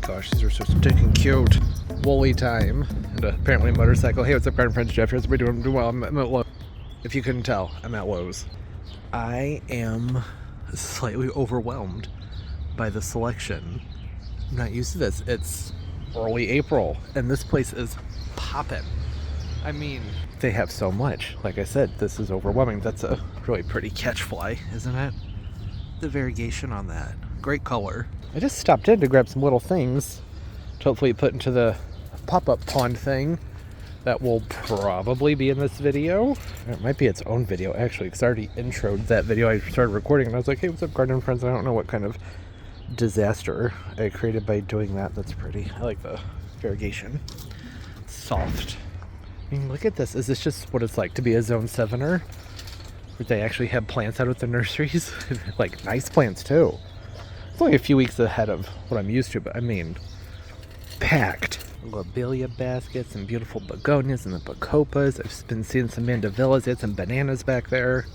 gosh, these are so stinking cute. Woolly time. And apparently a motorcycle. Hey, what's up, garden friends? Jeff here. Everybody doing well? I'm at Lowe's. If you couldn't tell, I'm at Lowe's. I am slightly overwhelmed by the selection. I'm not used to this. It's early April, and this place is popping. I mean, they have so much. Like I said, this is overwhelming. That's a really pretty catch fly, isn't it? The variegation on that. Great color. I just stopped in to grab some little things to hopefully put into the pop-up pond thing that will probably be in this video. It might be its own video, actually, because I already introed that video. I started recording, and I was like, hey, what's up, garden friends? I don't know what kind of disaster I created by doing that. That's pretty. I like the variegation. Soft. I mean, look at this. Is this just what it's like to be a Zone 7er? Where they actually have plants out at the nurseries? Like, nice plants, too. It's only a few weeks ahead of what I'm used to, but I mean, packed. Lobelia baskets and beautiful begonias and the bacopas. I've been seeing some mandavillas. They had some bananas back there.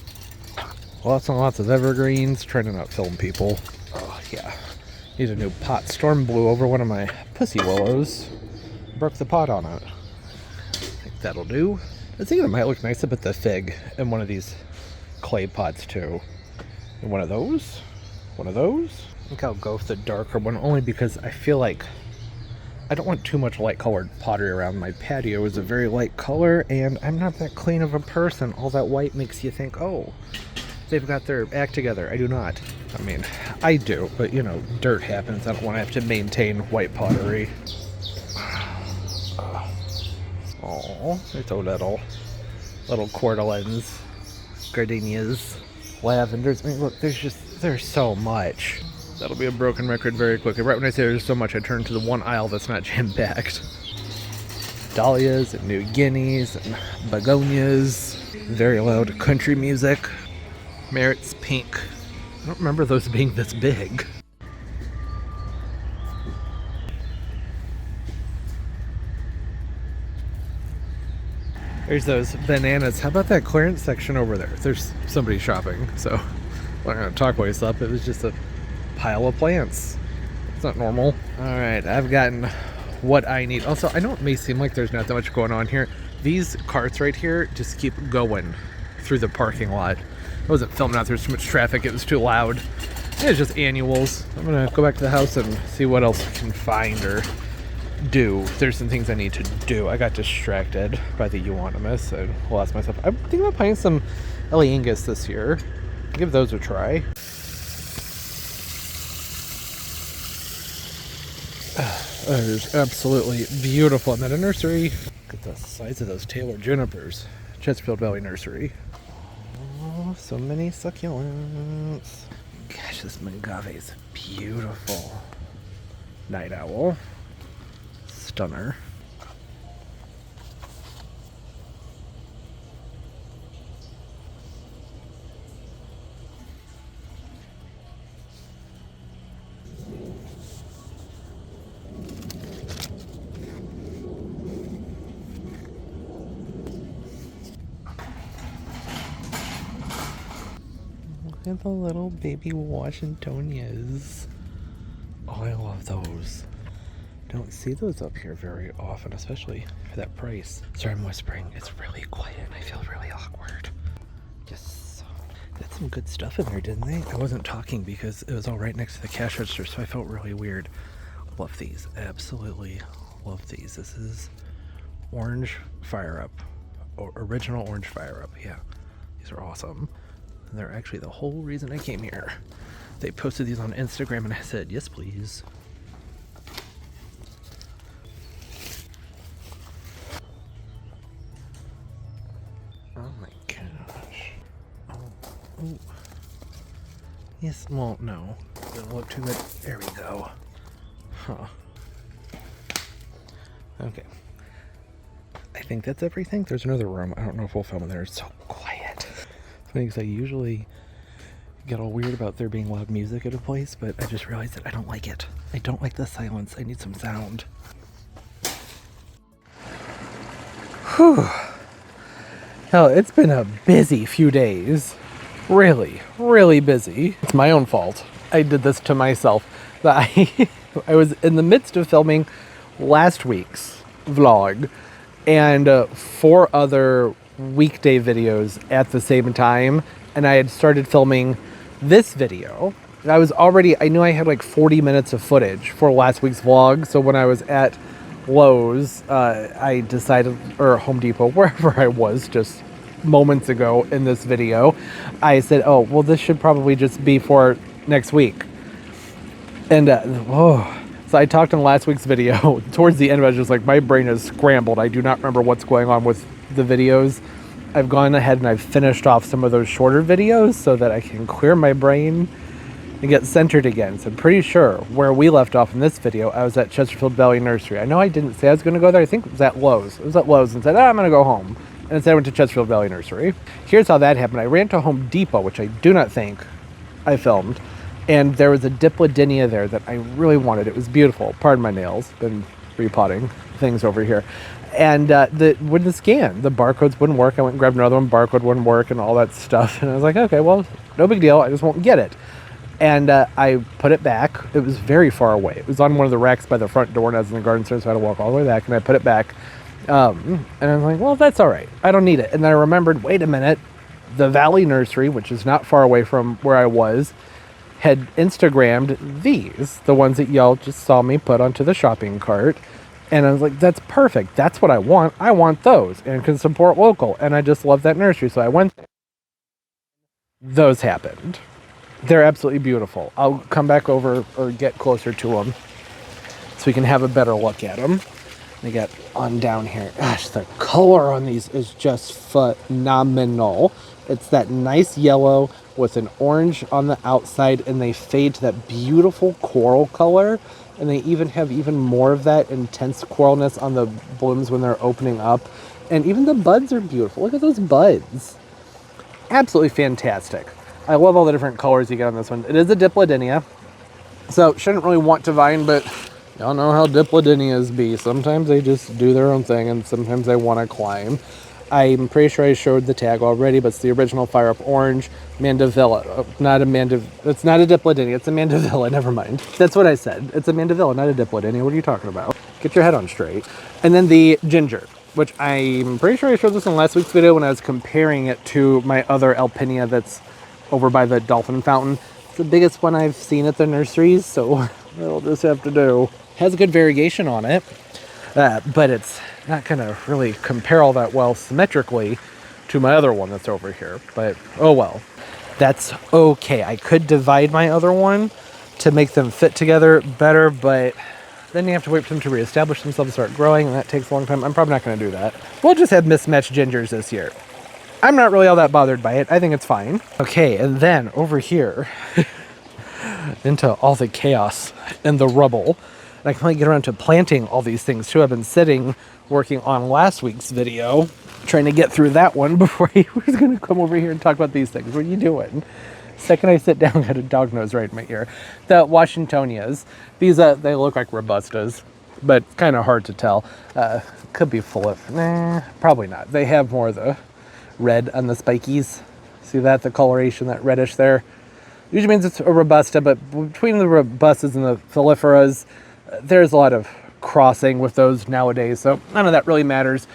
Lots and lots of evergreens. Trying to not film people. Oh, yeah. Need a new pot. Storm blew over one of my pussy willows. Broke the pot on it. I think that'll do. I think it might look nice to put the fig in one of these clay pots too. And one of those. One of those. I think I'll go with the darker one only because I feel like I don't want too much light colored pottery around. My patio is a very light color and I'm not that clean of a person. All that white makes you think, oh, they've got their act together. I do not. I mean, I do, but you know, dirt happens. I don't want to have to maintain white pottery. Oh, there's a little cordyceps, gardenias, lavenders. I mean, look, there's so much. That'll be a broken record very quickly. Right when I say there's so much, I turn to the one aisle that's not jam-packed. Dahlias and New Guineas and begonias. Very loud country music. Merritt's pink. I don't remember those being this big. There's those bananas. How about that clearance section over there? There's somebody shopping, so I'm not gonna talk waste up. It was just a pile of plants. It's not normal. Alright, I've gotten what I need. Also, I know it may seem like there's not that much going on here. These carts right here just keep going through the parking lot. I wasn't filming out, there's too much traffic, it was too loud. It's just annuals. I'm gonna go back to the house and see what else I can find or do. There's some things I need to do. I got distracted by the euonymus and lost myself. I'm thinking about planting some Eliangus this year. Give those a try. That is absolutely beautiful. I'm at a nursery. Look at the size of those Taylor junipers. Chesterfield Valley Nursery. Oh, so many succulents. Gosh, this Mangave is beautiful. Night owl. Stunner. Look at the little baby Washingtonias. Oh, I love those. Don't see those up here very often, especially for that price. Sorry, I'm whispering. It's really quiet and I feel really awkward. Just got some good stuff in there, didn't they? I wasn't talking because it was all right next to the cash register, so I felt really weird. Love these. Absolutely love these. This is Orange Fire Up. Or original Orange Fire Up. Yeah, these are awesome. And they're actually the whole reason I came here. They posted these on Instagram and I said, yes, please. Oh my gosh. Oh. Ooh. Yes, well, no. Don't look too good. There we go. Huh. Okay. I think that's everything. There's another room. I don't know if we'll film in there. It's so quiet. Funny because I usually get all weird about there being loud music at a place, but I just realized that I don't like it. I don't like the silence. I need some sound. Whew. Hell, it's been a busy few days. Really, really busy. It's my own fault. I did this to myself. But I was in the midst of filming last week's vlog and 4 other weekday videos at the same time, and I had started filming this video. I knew I had like 40 minutes of footage for last week's vlog, so when I was at Lowe's, I decided, or Home Depot, wherever I was just moments ago in this video, I said, oh, well, this should probably just be for next week. And, so I talked in last week's video. Towards the end, I was just like, my brain is scrambled. I do not remember what's going on with the videos. I've gone ahead and I've finished off some of those shorter videos so that I can clear my brain and get centered again. So I'm pretty sure where we left off in this video, I was at Chesterfield Valley Nursery. I know I didn't say I was going to go there. I think it was at Lowe's. I was at Lowe's and said, I'm going to go home. And instead I went to Chesterfield Valley Nursery. Here's how that happened. I ran to Home Depot, which I do not think I filmed. And there was a Diplodynia there that I really wanted. It was beautiful. Pardon my nails. Been repotting things over here. And with the scan, the barcodes wouldn't work. I went and grabbed another one. Barcode wouldn't work and all that stuff. And I was like, okay, well, no big deal. I just won't get it. And I put it back. It was very far away. It was on one of the racks by the front door, and I was in the garden center, so I had to walk all the way back. And I put it back. And I was like, well, that's all right. I don't need it. And then I remembered, wait a minute. The Valley Nursery, which is not far away from where I was, had Instagrammed these, the ones that y'all just saw me put onto the shopping cart. And I was like, that's perfect. That's what I want. I want those and can support local. And I just love that nursery. So I went there. Those happened. They're absolutely beautiful. I'll come back over or get closer to them so we can have a better look at them. They got on down here. Gosh, the color on these is just phenomenal. It's that nice yellow with an orange on the outside, and they fade to that beautiful coral color. And they even have even more of that intense coralness on the blooms when they're opening up. And even the buds are beautiful. Look at those buds. Absolutely fantastic. I love all the different colors you get on this one. It is a Diplodynia, so shouldn't really want to vine, but y'all know how Diplodynias be. Sometimes they just do their own thing, and sometimes they want to climb. I'm pretty sure I showed the tag already, but it's the original Fire Up Orange Mandevilla. It's not a Diplodynia, it's a Mandevilla, never mind. That's what I said. It's a Mandevilla, not a Diplodynia. What are you talking about? Get your head on straight. And then the Ginger, which I'm pretty sure I showed this in last week's video when I was comparing it to my other Alpinia that's over by the dolphin fountain. It's the biggest one I've seen at the nurseries, so it'll just have to do. Has a good variegation on it, but it's not gonna really compare all that well symmetrically to my other one that's over here, but oh well. That's okay. I could divide my other one to make them fit together better, but then you have to wait for them to reestablish themselves and start growing, and that takes a long time. I'm probably not gonna do that. We'll just have mismatched gingers this year. I'm not really all that bothered by it. I think it's fine. Okay, and then over here, into all the chaos and the rubble, and I can only get around to planting all these things too. I've been sitting, working on last week's video, trying to get through that one before he was gonna come over here and talk about these things. What are you doing? Second I sit down, got a dog nose right in my ear. The Washingtonias, these, they look like Robustas, but kind of hard to tell. Could be full of, probably not. They have more of the red on the spikies. See that, the coloration, that reddish there? Usually means it's a Robusta, but between the Robustas and the Filiferas, there's a lot of crossing with those nowadays, so none of that really matters.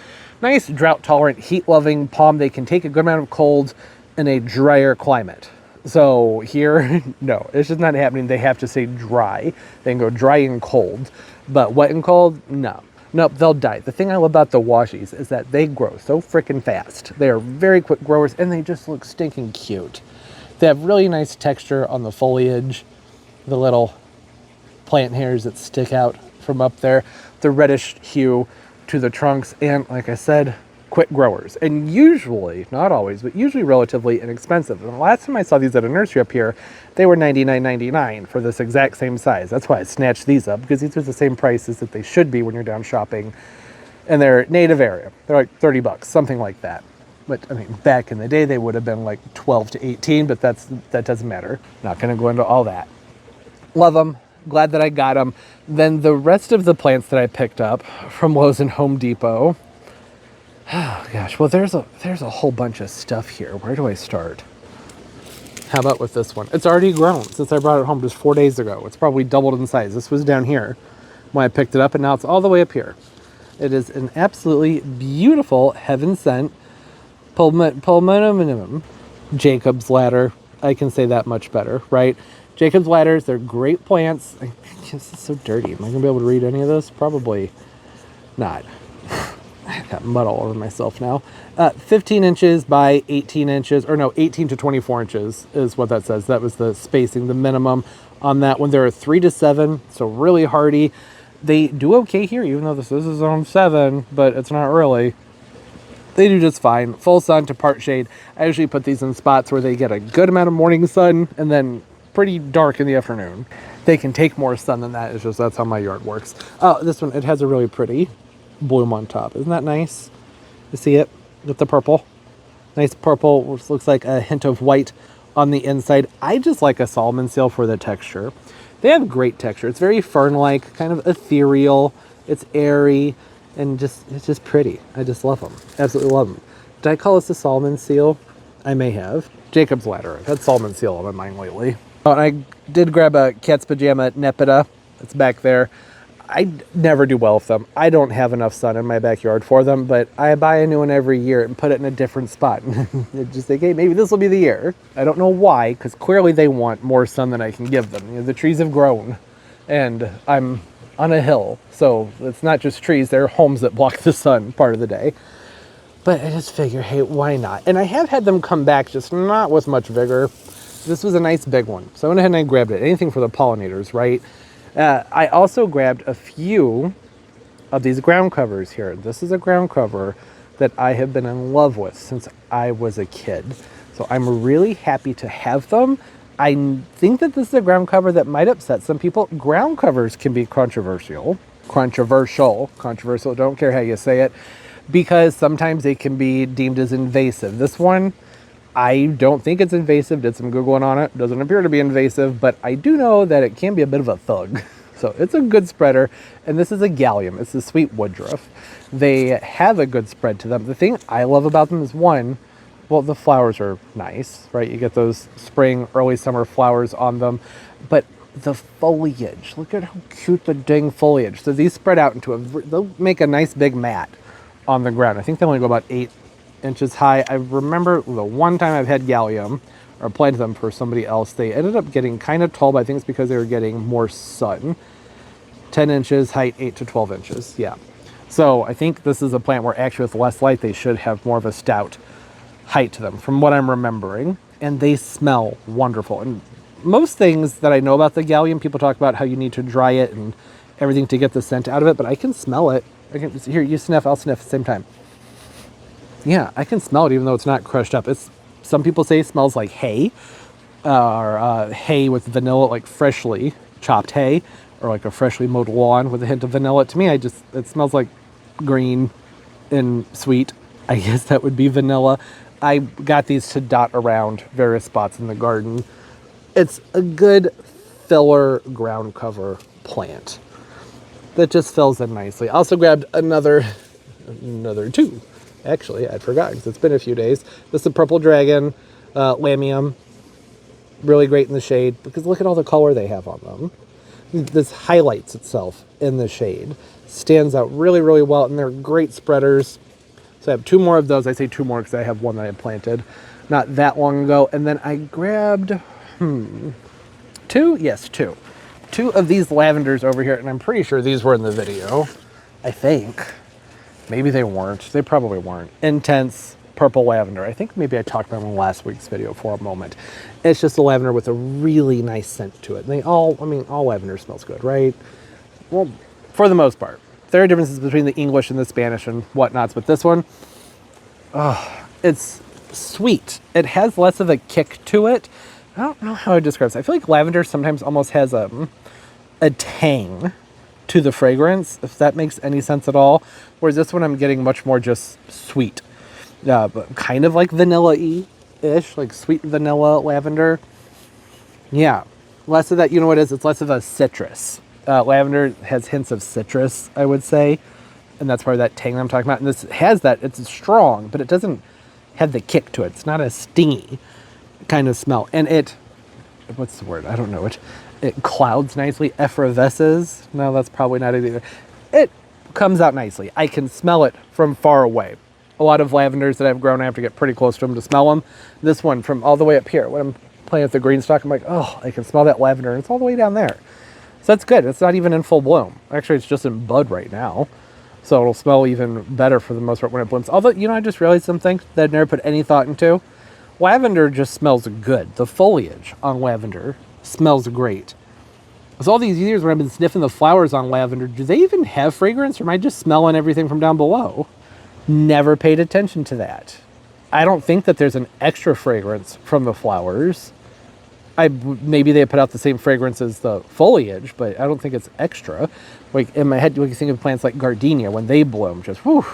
Nice drought-tolerant, heat-loving palm. They can take a good amount of cold in a drier climate. So here, no, it's just not happening. They have to stay dry. They can go dry and cold, but wet and cold, no. Nope, they'll die. The thing I love about the washies is that they grow so freaking fast. They are very quick growers, and they just look stinking cute. They have really nice texture on the foliage, the little plant hairs that stick out from up there, the reddish hue to the trunks, and like I said, quick growers. And usually, not always, but usually relatively inexpensive. And the last time I saw these at a nursery up here, they were $99.99 for this exact same size. That's why I snatched these up, because these are the same prices that they should be when you're down shopping in their native area. They're like 30 bucks, something like that. But I mean, back in the day, they would have been like 12 to 18, but that doesn't matter. Not gonna go into all that. Love them. Glad that I got them. Then the rest of the plants that I picked up from Lowe's and Home Depot. Oh gosh, well there's a whole bunch of stuff here. Where do I start? How about with this one? It's already grown since I brought it home just 4 days ago. It's probably doubled in size. This was down here when I picked it up, and now it's all the way up here. It is an absolutely beautiful heaven sent pulmonum Jacob's ladder. I can say that much better, right? Jacob's ladders, they're great plants. This is so dirty. Am I gonna be able to read any of this? Probably not. I got mud all over myself now. 15 inches by 18 inches, or no, 18 to 24 inches is what that says. That was the spacing, the minimum on that one. There are 3 to 7, so really hardy. They do okay here, even though this is zone 7, but it's not really. They do just fine. Full sun to part shade. I usually put these in spots where they get a good amount of morning sun and then pretty dark in the afternoon. They can take more sun than that. It's just that's how my yard works. Oh, this one, it has a really pretty bloom on top. Isn't that nice? You see it with the purple? Nice purple, which looks like a hint of white on the inside. I just like a Solomon seal for the texture. They have great texture. It's very fern-like, kind of ethereal. It's airy, and it's just pretty. I just love them. Absolutely love them. Did I call this a Solomon seal? I may have. Jacob's ladder. I've had Solomon seal on my mind lately. Oh, and I did grab a cat's pajama Nepeta. It's back there. I never do well with them. I don't have enough sun in my backyard for them, but I buy a new one every year and put it in a different spot. Just think, hey, maybe this will be the year. I don't know why, because clearly they want more sun than I can give them. You know, the trees have grown, and I'm on a hill, so it's not just trees. There are homes that block the sun part of the day. But I just figure, hey, why not? And I have had them come back, just not with much vigor. This was a nice big one, so I went ahead and I grabbed it. Anything for the pollinators, right? I also grabbed a few of these ground covers here. This is a ground cover that I have been in love with since I was a kid. So I'm really happy to have them. I think that this is a ground cover that might upset some people. Ground covers can be controversial, don't care how you say it, because sometimes they can be deemed as invasive. This one, I don't think it's invasive. Did some Googling on it. Doesn't appear to be invasive, but I do know that it can be a bit of a thug. So it's a good spreader, and this is a gallium. It's a sweet woodruff. They have a good spread to them. The thing I love about them is, one, well, the flowers are nice, right? You get those spring, early summer flowers on them, but the foliage, look at how cute the dang foliage. So these spread out into they'll make a nice big mat on the ground. I think they only go about 8 inches high. I remember the one time I've had gallium or applied them for somebody else, they ended up getting kind of tall, but I think it's because they were getting more sun. 10 inches, height 8 to 12 inches. Yeah. So I think this is a plant where actually with less light, they should have more of a stout height to them from what I'm remembering. And they smell wonderful. And most things that I know about the gallium, people talk about how you need to dry it and everything to get the scent out of it, but I can smell it. Here, you sniff, I'll sniff at the same time. Yeah, I can smell it even though it's not crushed up. Some people say it smells like hay, or hay with vanilla, like freshly chopped hay, or like a freshly mowed lawn with a hint of vanilla. To me, it smells like green and sweet. I guess that would be vanilla. I got these to dot around various spots in the garden. It's a good filler ground cover plant that just fills in nicely. I also grabbed another two. Actually, I'd forgotten because it's been a few days. This is a purple dragon, lamium. Really great in the shade because look at all the color they have on them. This highlights itself in the shade. Stands out really, really well, and they're great spreaders. So I have 2 more of those. I say 2 more because I have one that I planted not that long ago. And then I grabbed, 2? Yes, 2. 2 of these lavenders over here, and I'm pretty sure these were in the video. I think. Maybe they weren't. They probably weren't. Intense purple lavender. I think maybe I talked about them in last week's video for a moment. It's just a lavender with a really nice scent to it. And all lavender smells good, right? Well, for the most part. There are differences between the English and the Spanish and whatnots, but this one, it's sweet. It has less of a kick to it. I don't know how to describe it. I feel like lavender sometimes almost has a tang to the fragrance, if that makes any sense at all. Whereas this one I'm getting much more just sweet. But kind of like vanilla-y-ish, like sweet vanilla lavender. Yeah, less of that, you know what it is? It's less of a citrus. Lavender has hints of citrus, I would say. And that's part of that tang I'm talking about. And this has that, it's strong, but it doesn't have the kick to it. It's not as stingy. kind of smell. And it, what's the word? I don't know. It clouds nicely, effervesces. No, that's probably not it either. It comes out nicely. I can smell it from far away. A lot of lavenders that I've grown, I have to get pretty close to them to smell them. This one from all the way up here, when I'm playing with the green stalk, I'm like, oh, I can smell that lavender, and it's all the way down there. So that's good. It's not even in full bloom. Actually, it's just in bud right now. So it'll smell even better for the most part when it blooms. Although, you know, I just realized something that I'd never put any thought into. Lavender just smells good. The foliage on lavender smells great. So all these years when I've been sniffing the flowers on lavender, do they even have fragrance, or am I just smelling everything from down below? Never paid attention to that. I don't think that there's an extra fragrance from the flowers. Maybe they put out the same fragrance as the foliage, but I don't think it's extra. Like in my head, you think of plants like gardenia when they bloom, just whew,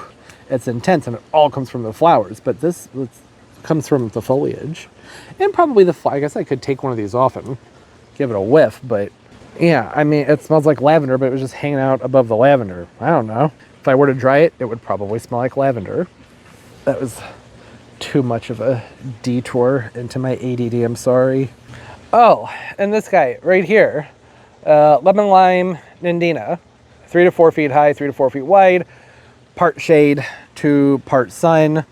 it's intense and it all comes from the flowers. But this comes from the foliage, and probably the. I guess I could take one of these off and give it a whiff, but yeah, I mean, it smells like lavender, but it was just hanging out above the lavender. I don't know. If I were to dry it, it would probably smell like lavender. That was too much of a detour into my ADD, I'm sorry. Oh, and this guy right here, lemon lime Nandina, 3 to 4 feet high, 3 to 4 feet wide, part shade to part sun,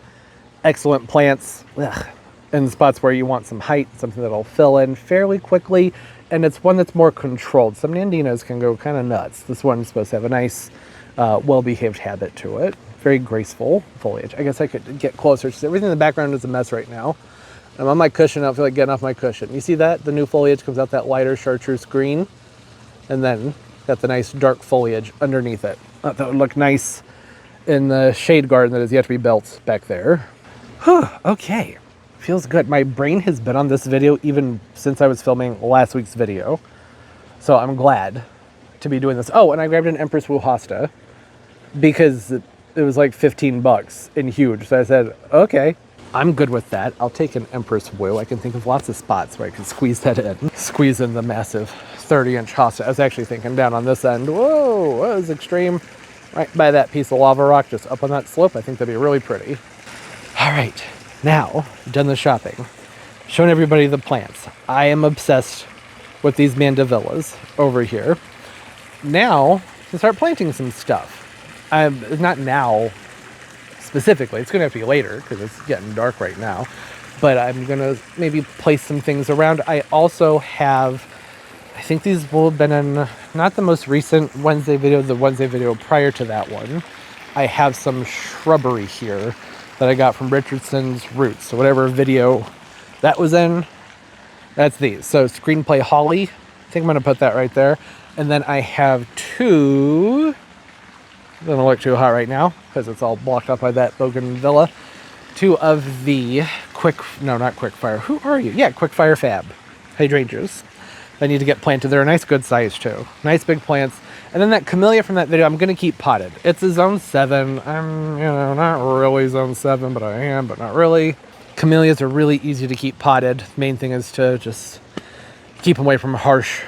excellent plants. Ugh. In spots where you want some height, something that'll fill in fairly quickly, and it's one that's more controlled. Some Nandinas can go kind of nuts. This one's supposed to have a nice, well-behaved habit to it. Very graceful foliage. I guess I could get closer. Everything in the background is a mess right now. I'm on my cushion. I don't feel like getting off my cushion. You see that? The new foliage comes out that lighter chartreuse green, and then got the nice dark foliage underneath it. That would look nice in the shade garden that is yet to be built back there. Okay. Feels good. My brain has been on this video even since I was filming last week's video. So I'm glad to be doing this. Oh, and I grabbed an Empress Wu Hosta because it was like 15 bucks and huge. So I said, okay, I'm good with that. I'll take an Empress Wu. I can think of lots of spots where I can squeeze that in. Squeeze in the massive 30-inch Hosta. I was actually thinking down on this end. Whoa, that was extreme. Right by that piece of lava rock just up on that slope. I think that'd be really pretty. All right. Now, done the shopping, showing everybody the plants. I am obsessed with these mandavillas over here. Now, to start planting some stuff. Not now, specifically. It's going to have to be later, because it's getting dark right now. But I'm going to maybe place some things around. I also have, I think these will have been in, not the most recent Wednesday video, the Wednesday video prior to that one. I have some shrubbery here that I got from Richardson's Roots. So whatever video that was in, that's these. So Screenplay Holly, I think I'm going to put that right there. And then I have two, doesn't look too hot right now because it's all blocked up by that bougainvillea. Two of the not Quickfire. Who are you? Yeah, Quickfire Fab hydrangeas. I need to get planted. They're a nice good size too. Nice big plants. And then that camellia from that video, I'm going to keep potted. It's a zone 7. I'm, not really zone 7, but I am, but not really. Camellias are really easy to keep potted. Main thing is to just keep them away from harsh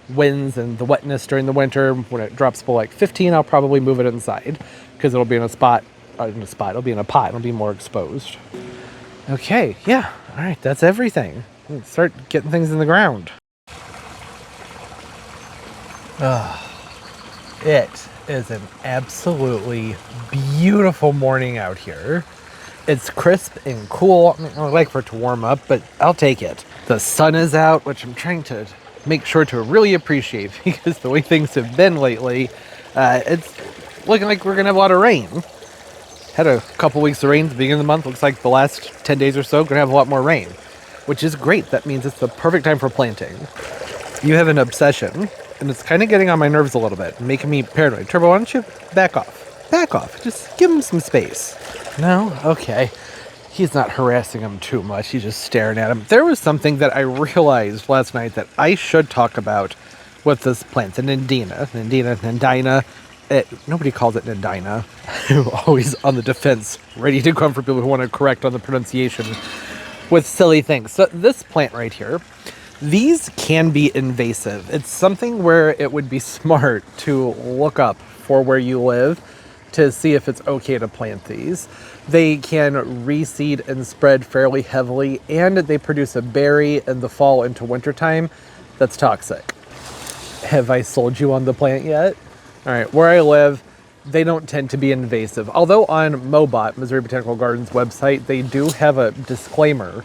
winds and the wetness during the winter. When it drops below like 15, I'll probably move it inside because it'll be in a spot, it'll be in a pot. It'll be more exposed. Okay, yeah. All right, that's everything. Let's start getting things in the ground. It is an absolutely beautiful morning out here. It's crisp and cool. I mean, I would like for it to warm up, but I'll take it. The sun is out, which I'm trying to make sure to really appreciate because the way things have been lately, it's looking like we're going to have a lot of rain. Had a couple weeks of rain at the beginning of the month. Looks like the last 10 days or so going to have a lot more rain, which is great. That means it's the perfect time for planting. You have an obsession, and it's kind of getting on my nerves a little bit, making me paranoid. Turbo, why don't you back off? Back off. Just give him some space. No? Okay. He's not harassing him too much. He's just staring at him. There was something that I realized last night that I should talk about with this plant. The Nandina. Nobody calls it Nandina. I'm always on the defense, ready to come for people who want to correct on the pronunciation with silly things. So this plant right here, these can be invasive. It's something where it would be smart to look up for where you live to see if it's okay to plant these. They can reseed and spread fairly heavily, and they produce a berry in the fall into wintertime that's toxic. Have I sold you on the plant yet? All right, where I live, they don't tend to be invasive. Although on MoBot, Missouri Botanical Gardens website, they do have a disclaimer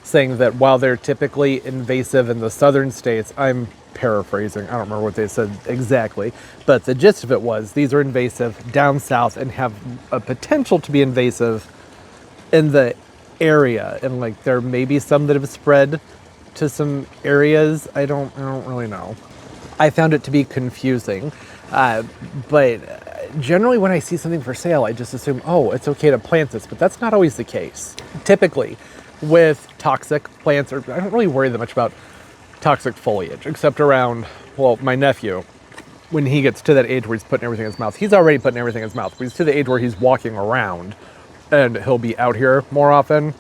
saying that while they're typically invasive in the southern states, I'm paraphrasing, I don't remember what they said exactly, but the gist of it was these are invasive down south and have a potential to be invasive in the area. And like there may be some that have spread to some areas. I don't really know. I found it to be confusing, but generally when I see something for sale, I just assume, oh, it's okay to plant this, but that's not always the case. Typically, with toxic plants, or I don't really worry that much about toxic foliage, except around, well, my nephew, when he gets to that age where he's putting everything in his mouth. He's already putting everything in his mouth, but he's to the age where he's walking around, and he'll be out here more often.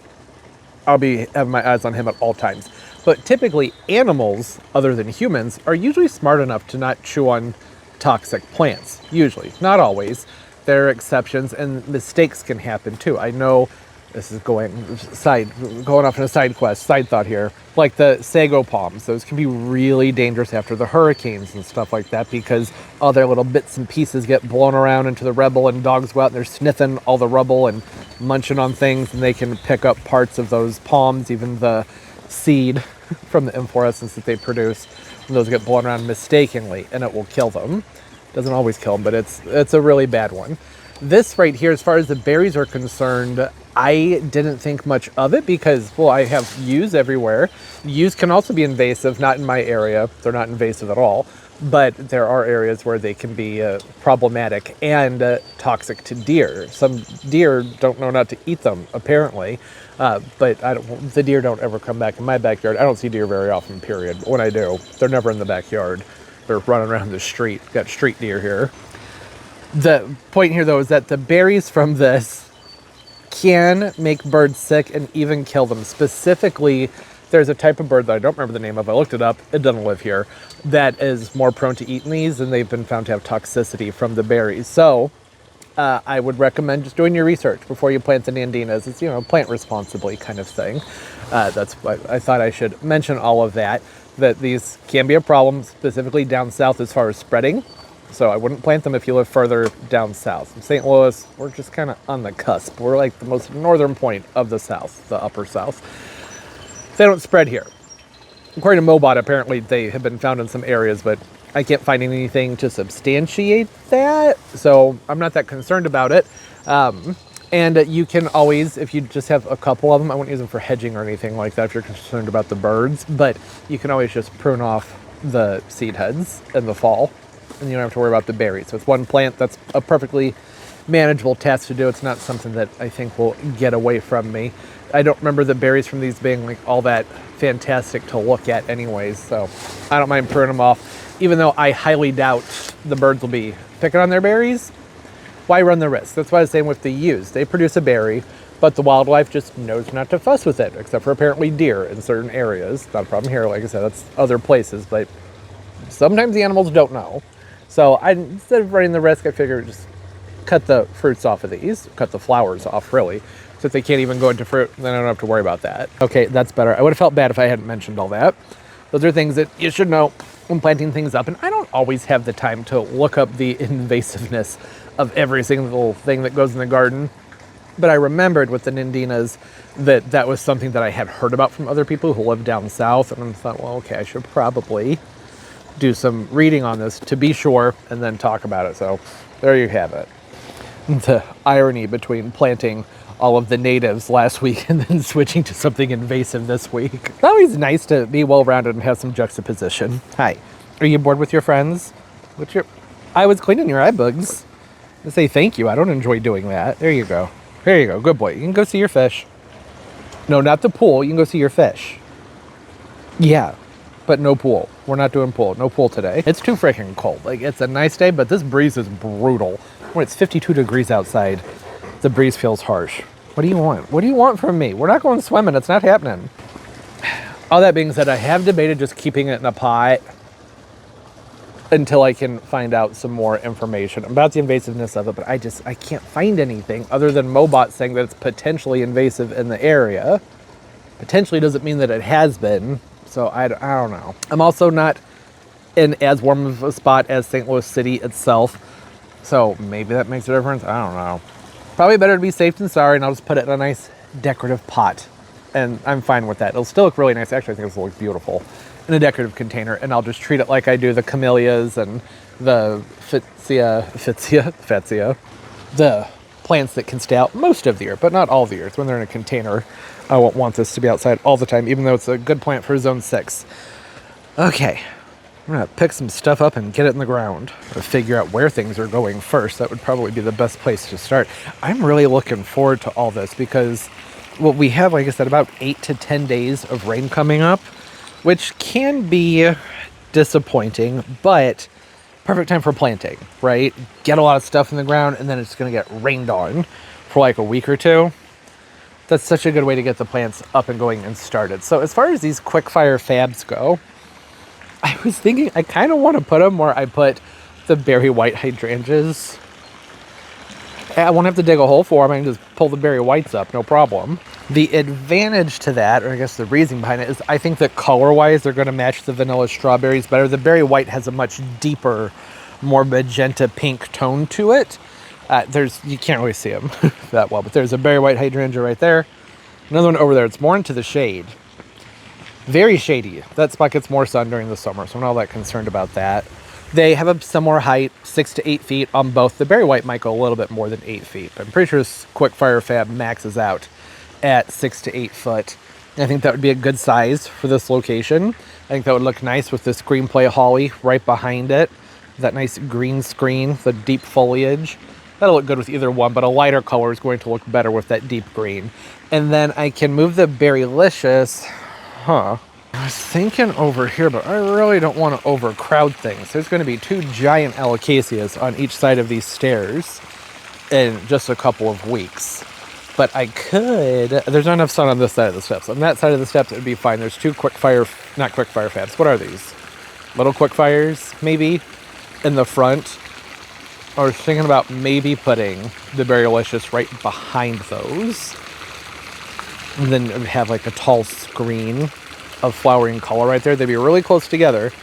I'll be having my eyes on him at all times. But typically, animals, other than humans, are usually smart enough to not chew on toxic plants. Usually. Not always. There are exceptions, and mistakes can happen too. I know this is going off on a side thought here. Like the sago palms, those can be really dangerous after the hurricanes and stuff like that because all their little bits and pieces get blown around into the rubble, and dogs go out and they're sniffing all the rubble and munching on things, and they can pick up parts of those palms, even the seed from the inflorescence that they produce, and those get blown around mistakenly, and it will kill them. Doesn't always kill them, but it's a really bad one. This right here, as far as the berries are concerned, I didn't think much of it because, well, I have yews everywhere. Yews can also be invasive, not in my area. They're not invasive at all, but there are areas where they can be problematic and toxic to deer. Some deer don't know not to eat them, apparently, but the deer don't ever come back in my backyard. I don't see deer very often, period. When I do, they're never in the backyard. They're running around the street. Got street deer here. The point here, though, is that the berries from this can make birds sick and even kill them. Specifically, there's a type of bird that I don't remember the name of. I looked it up. It doesn't live here. That is more prone to eating these, and they've been found to have toxicity from the berries. So I would recommend just doing your research before you plant the nandinas. It's, plant responsibly kind of thing. That's why I thought I should mention all of that these can be a problem, specifically down south as far as spreading. So I wouldn't plant them if you live further down south. In St. Louis, we're just kind of on the cusp. We're like the most northern point of the south, the upper south. They don't spread here. According to MoBot, apparently they have been found in some areas, but I can't find anything to substantiate that. So I'm not that concerned about it. And you can always, if you just have a couple of them, I wouldn't use them for hedging or anything like that if you're concerned about the birds, but you can always just prune off the seed heads in the fall, and you don't have to worry about the berries. So it's one plant. That's a perfectly manageable task to do. It's not something that I think will get away from me. I don't remember the berries from these being like all that fantastic to look at anyways, so I don't mind pruning them off, even though I highly doubt the birds will be picking on their berries. Why run the risk? That's why I was saying with the yews. They produce a berry, but the wildlife just knows not to fuss with it, except for apparently deer in certain areas. Not a problem here, like I said, that's other places, but sometimes the animals don't know. So instead of running the risk, I figured just cut the fruits off of these, cut the flowers off really, so that they can't even go into fruit, then I don't have to worry about that. Okay, that's better. I would have felt bad if I hadn't mentioned all that. Those are things that you should know when planting things up, and I don't always have the time to look up the invasiveness of every single thing that goes in the garden. But I remembered with the nandinas that was something that I had heard about from other people who live down south, and I thought, well, okay, I should probably do some reading on this to be sure and then talk about it. So there you have it. The irony between planting all of the natives last week and then switching to something invasive this week. It's always nice to be well-rounded and have some juxtaposition. Hi, are you bored with your friends? I was cleaning your eye bugs. To say thank you. I don't enjoy doing that. There you go. There you go. Good boy. You can go see your fish. No, not the pool. You can go see your fish. Yeah, but no pool. We're not doing pool. No pool today. It's too freaking cold. Like, it's a nice day, but this breeze is brutal. When it's 52 degrees outside, the breeze feels harsh. What do you want? What do you want from me? We're not going swimming. It's not happening. All that being said, I have debated just keeping it in a pot until I can find out some more information about the invasiveness of it. But I can't find anything other than Mobot saying that it's potentially invasive in the area. Potentially doesn't mean that it has been. So I don't know. I'm also not in as warm of a spot as St. Louis City itself. So maybe that makes a difference. I don't know. Probably better to be safe than sorry, and I'll just put it in a nice decorative pot. And I'm fine with that. It'll still look really nice. Actually, I think it'll look beautiful in a decorative container, and I'll just treat it like I do the camellias and the Fatsia, the plants that can stay out most of the year, but not all the year. When they're in a container, I won't want this to be outside all the time, even though it's a good plant for zone 6. Okay, I'm gonna pick some stuff up and get it in the ground. To figure out where things are going first. That would probably be the best place to start. I'm really looking forward to all this because, well, we have, like I said, about 8 to 10 days of rain coming up, which can be disappointing, but perfect time for planting, right? Get a lot of stuff in the ground, and then it's going to get rained on for like a week or two. That's such a good way to get the plants up and going and started. So as far as these quick fire fabs go, I was thinking I kind of want to put them where I put the berry white hydrangeas. I won't have to dig a hole for them. I can just pull the berry whites up, no problem. The advantage to that, or I guess the reason behind it, is I think that color-wise they're going to match the vanilla strawberries better. The berry white has a much deeper, more magenta pink tone to it. You can't really see them that well, but there's a berry white hydrangea right there. Another one over there. It's more into the shade. Very shady. That spot gets more sun during the summer, so I'm not all that concerned about that. They have a similar height, 6 to 8 feet on both. The berry white might go a little bit more than 8 feet, but I'm pretty sure this quick fire fab maxes out at 6 to 8 foot. I think that would be a good size for this location. I think that would look nice with this green play holly right behind it. That nice green screen, the deep foliage. That'll look good with either one, but a lighter color is going to look better with that deep green. And then I can move the Berrylicious. I was thinking over here, but I really don't want to overcrowd things. There's going to be 2 giant alocasias on each side of these stairs in just a couple of weeks. But I could, there's not enough sun on this side of the steps. On that side of the steps, it would be fine. There's 2 not quick fire fabs. What are these? Little quick fires, maybe, in the front. I was thinking about maybe putting the Berrylicious right behind those. And then have like a tall screen of flowering color right there. They'd be really close together,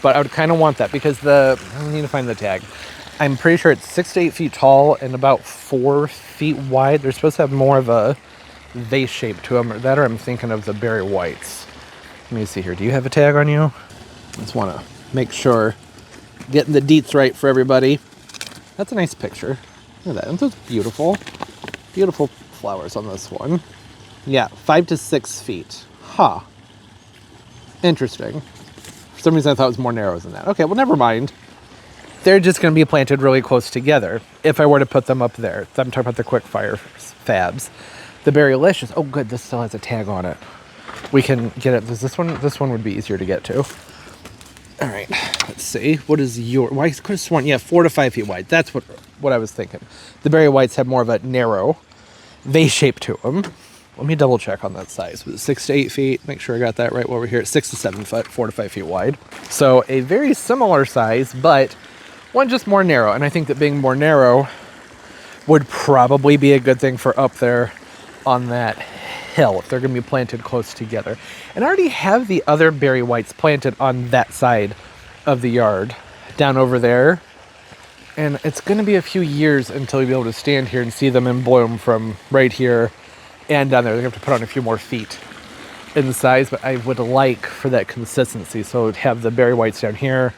but I would kind of want that because I need to find the tag. I'm pretty sure it's 6 to 8 feet tall and about 4 feet wide. They're supposed to have more of a vase shape to them, or I'm thinking of the berry whites. Let me see here. Do you have a tag on you? I just want to make sure getting the deets right for everybody. That's a nice picture. Look at that. Aren't those beautiful? Beautiful flowers on this one. Yeah, 5 to 6 feet. Huh. Interesting. For some reason I thought it was more narrow than that. Okay, well, never mind. They're just going to be planted really close together if I were to put them up there. I'm talking about the quick fire fabs. The Berrylicious. Oh, good. This still has a tag on it. We can get it. This one would be easier to get to. All right. Let's see. What is your... Why is this one? Yeah, 4 to 5 feet wide. That's what I was thinking. The berry whites have more of a narrow vase shape to them. Let me double check on that size. Was it 6 to 8 feet? Make sure I got that right over here. It's 6 to 7 foot, 4 to 5 feet wide. So a very similar size, but one just more narrow. And I think that being more narrow would probably be a good thing for up there on that hill if they're going to be planted close together. And I already have the other berry whites planted on that side of the yard down over there. And it's going to be a few years until you'll be able to stand here and see them in bloom from right here and down there. They're going to have to put on a few more feet in size, but I would like for that consistency. So I would have the berry whites down here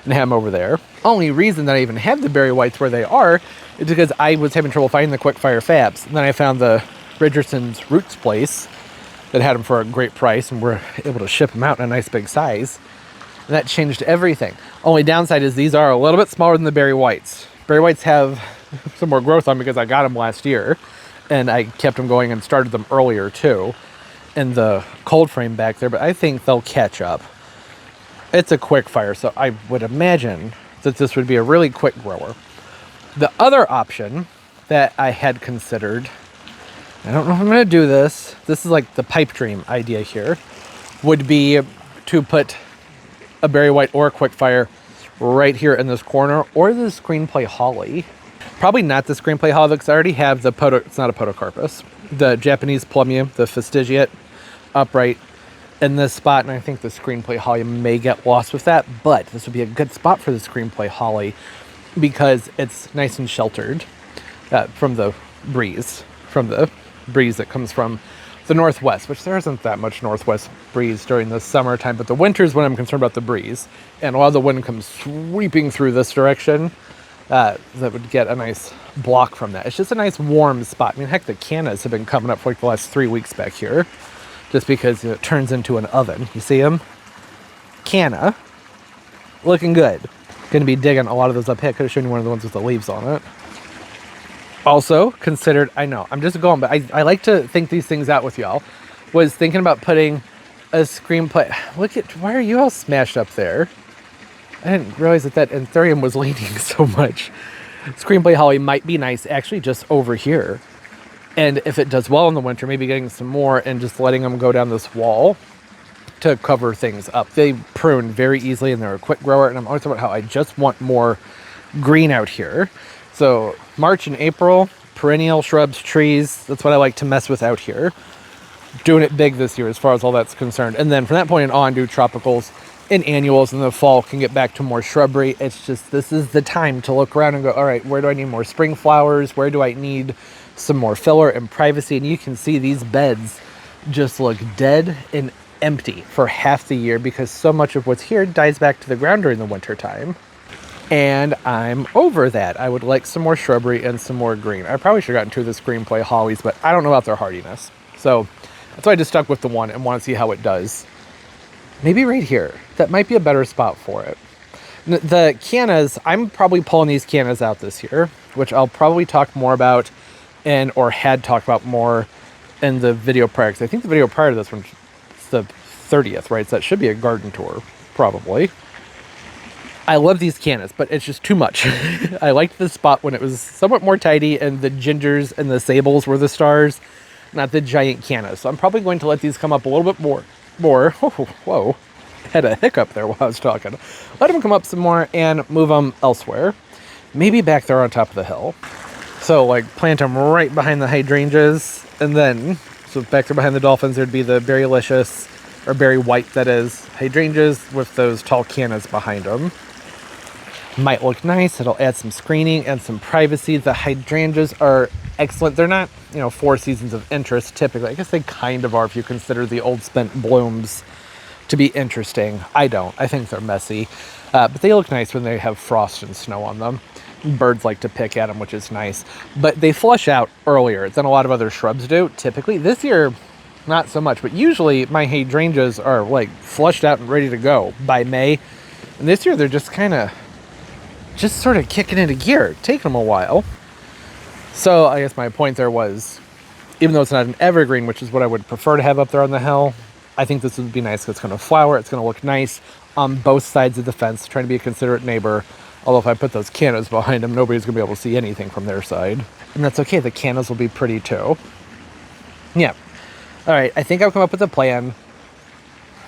and have them over there. Only reason that I even have the berry whites where they are is because I was having trouble finding the quick fire fabs. And then I found the Richardson's Roots place that had them for a great price and we're able to ship them out in a nice big size. And that changed everything. Only downside is these are a little bit smaller than the berry whites. Berry whites have some more growth on because I got them last year. And I kept them going and started them earlier too in the cold frame back there, but I think they'll catch up. It's a quick fire, so I would imagine that this would be a really quick grower. The other option that I had considered, I don't know if I'm going to do this, this is like the pipe dream idea here, would be to put a berry white or a quick fire right here in this corner, or the screenplay holly. Probably not the screenplay holly, because I already have the it's not a podocarpus, the Japanese plumule, the fastigiate, upright in this spot, and I think the screenplay holly may get lost with that, but this would be a good spot for the screenplay holly because it's nice and sheltered from the breeze that comes from the northwest, which there isn't that much northwest breeze during the summertime, but the winter's when I'm concerned about the breeze, and a lot of the wind comes sweeping through this direction. That would get a nice block from that. It's just a nice warm spot. I mean, heck, the cannas have been coming up for like the last 3 weeks back here, just because it turns into an oven. You see them? Canna. Looking good. Gonna be digging a lot of those up here. Could have shown you one of the ones with the leaves on it. Also considered, I know, I'm just going, but I like to think these things out with y'all. Was thinking about putting a screenplay. Look at, why are you all smashed up there? I didn't realize that anthurium was leaning so much. Screenplay holly might be nice actually just over here. And if it does well in the winter, maybe getting some more and just letting them go down this wall to cover things up. They prune very easily and they're a quick grower. And I'm always talking about how I just want more green out here. So March and April, perennial shrubs, trees, that's what I like to mess with out here. Doing it big this year as far as all that's concerned. And then from that point on, do tropicals and annuals, and the fall can get back to more shrubbery. It's just, this is the time to look around and go, all right, where do I need more spring flowers? Where do I need some more filler and privacy? And you can see these beds just look dead and empty for half the year because so much of what's here dies back to the ground during the winter time. And I'm over that. I would like some more shrubbery and some more green. I probably should have gotten two of the screenplay hollies, but I don't know about their hardiness. So that's why I just stuck with the one and want to see how it does. Maybe right here. That might be a better spot for it. The cannas, I'm probably pulling these cannas out this year, which I'll probably talk more about or had talked about more in the video prior. Because I think the video prior to this one is the 30th, right? So that should be a garden tour, probably. I love these cannas, but it's just too much. I liked the spot when it was somewhat more tidy and the gingers and the sables were the stars, not the giant cannas. So I'm probably going to let these come up a little bit more. Whoa. Had a hiccup there while I was talking. Let them come up some more and move them elsewhere. Maybe back there on top of the hill. So like plant them right behind the hydrangeas, and then, so back there behind the dolphins, there'd be the berry licious, or berry white that is, hydrangeas with those tall cannas behind them. Might look nice. It'll add some screening and some privacy. The hydrangeas are excellent. They're not, 4 seasons of interest typically. I guess they kind of are if you consider the old spent blooms to be interesting. I don't. I think they're messy. But they look nice when they have frost and snow on them. Birds like to pick at them, which is nice. But they flush out earlier than a lot of other shrubs do, typically. This year, not so much. But usually my hydrangeas are like flushed out and ready to go by May. And this year they're just sort of kicking into gear, taking them a while. So I guess my point there was, even though it's not an evergreen, which is what I would prefer to have up there on the hill, I think this would be nice because it's going to flower. It's going to look nice on both sides of the fence, trying to be a considerate neighbor. Although if I put those cannas behind them, nobody's going to be able to see anything from their side. And that's okay. The cannas will be pretty too. Yeah. All right. I think I've come up with a plan.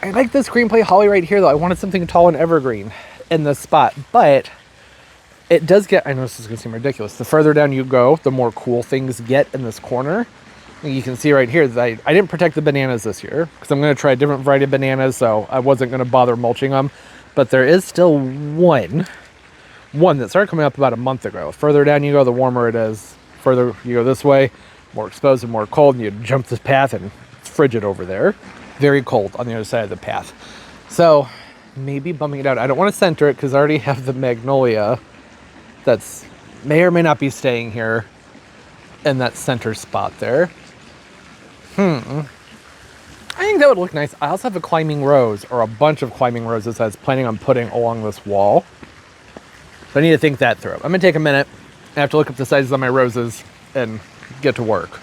I like the screenplay holly right here, though. I wanted something tall and evergreen in this spot, but it does get, I know this is going to seem ridiculous. The further down you go, the more cool things get in this corner. You can see right here that I didn't protect the bananas this year because I'm going to try a different variety of bananas, so I wasn't going to bother mulching them. But there is still one that started coming up about a month ago. Further down you go, the warmer it is. Further you go this way, more exposed and more cold, and you jump this path and it's frigid over there. Very cold on the other side of the path. So maybe bumping it out. I don't want to center it because I already have the magnolia that's may or may not be staying here in that center spot there. I think that would look nice. I also have a climbing rose, or a bunch of climbing roses I was planning on putting along this wall. But I need to think that through. I'm going to take a minute. I have to look up the sizes of my roses and get to work.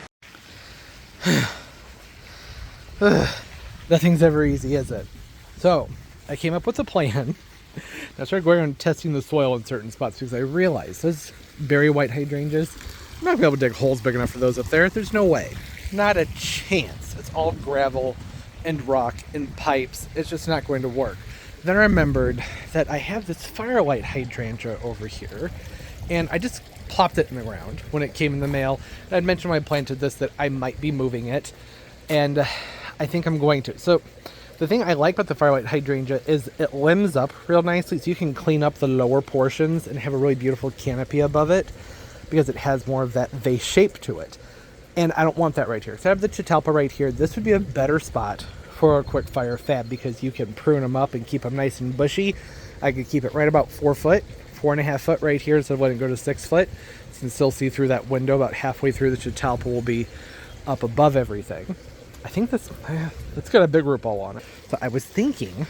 Nothing's ever easy, is it? So, I came up with a plan. I started going around testing the soil in certain spots because I realized those berry white hydrangeas, I'm not going to be able to dig holes big enough for those up there. There's no way. Not a chance. It's all gravel and rock and pipes. It's just not going to work. Then I remembered that I have this firelight hydrangea over here, and I just plopped it in the ground when it came in the mail. And I'd mentioned when I planted this that I might be moving it, and I think I'm going to. So the thing I like about the firelight hydrangea is it limbs up real nicely, so you can clean up the lower portions and have a really beautiful canopy above it because it has more of that vase shape to it. And I don't want that right here. So I have the Catalpa right here. This would be a better spot for a quick fire fab because you can prune them up and keep them nice and bushy. I could keep it right about 4 foot, 4.5 foot right here instead of letting it go to 6 foot. You can still see through that window. About halfway through, the Catalpa will be up above everything. I think it's got a big root ball on it. So I was thinking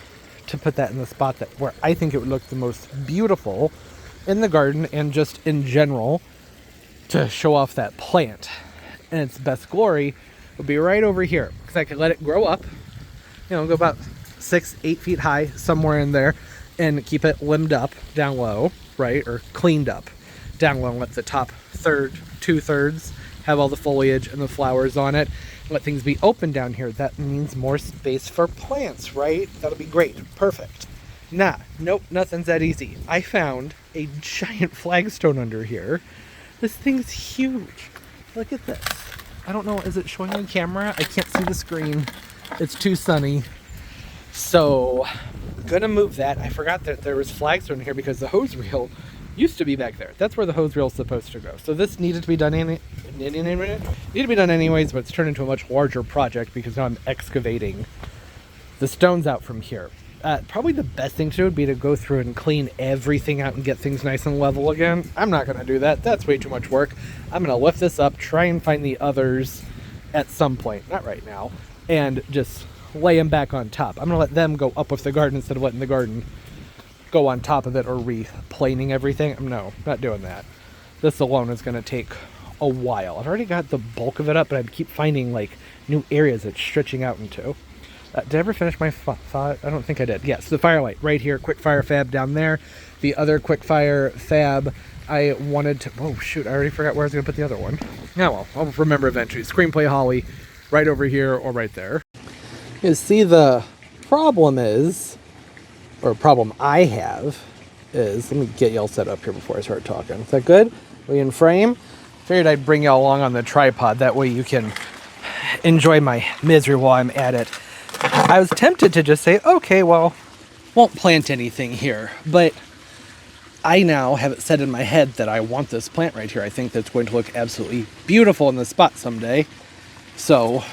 to put that in the spot that where I think it would look the most beautiful in the garden and just in general to show off that plant. And its best glory would be right over here because I could let it grow up, you know, go about 6-8 feet high, somewhere in there, and keep it limbed up down low, right, or cleaned up down low. Let the top third, 2/3 have all the foliage and the flowers on it. Let things be open down here. That means more space for plants, right? That'll be great. Perfect. Nah, nope, nothing's that easy. I found a giant flagstone under here. This thing's huge. Look at this. I don't know, is it showing on camera? I can't see the screen. It's too sunny. So, gonna move that. I forgot that there was flagstone here because the hose reel used to be back there. That's where the hose reel is supposed to go. So this needed to be done anyways, but it's turned into a much larger project because now I'm excavating the stones out from here. Probably the best thing to do would be to go through and clean everything out and get things nice and level again. I'm not going to do that. That's way too much work. I'm going to lift this up, try and find the others at some point, not right now, and just lay them back on top. I'm going to let them go up with the garden instead of letting the garden go on top of it or replaning everything. No, not doing that. This alone is going to take a while. I've already got the bulk of it up, but I keep finding like new areas it's stretching out into. Did I ever finish my thought? I don't think I did. Yes, the firelight right here, quick fire fab down there. The other quick fire fab I wanted to, oh shoot, I already forgot where I was going to put the other one. Yeah, well, I'll remember eventually. Screenplay holly right over here or right there. You see, the problem is, or problem I have is, let me get y'all set up here before I start talking. Is that good? Are we in frame? Figured I'd bring y'all along on the tripod. That way you can enjoy my misery while I'm at it. I was tempted to just say, okay, well, won't plant anything here. But I now have it set in my head that I want this plant right here. I think that's going to look absolutely beautiful in the spot someday. So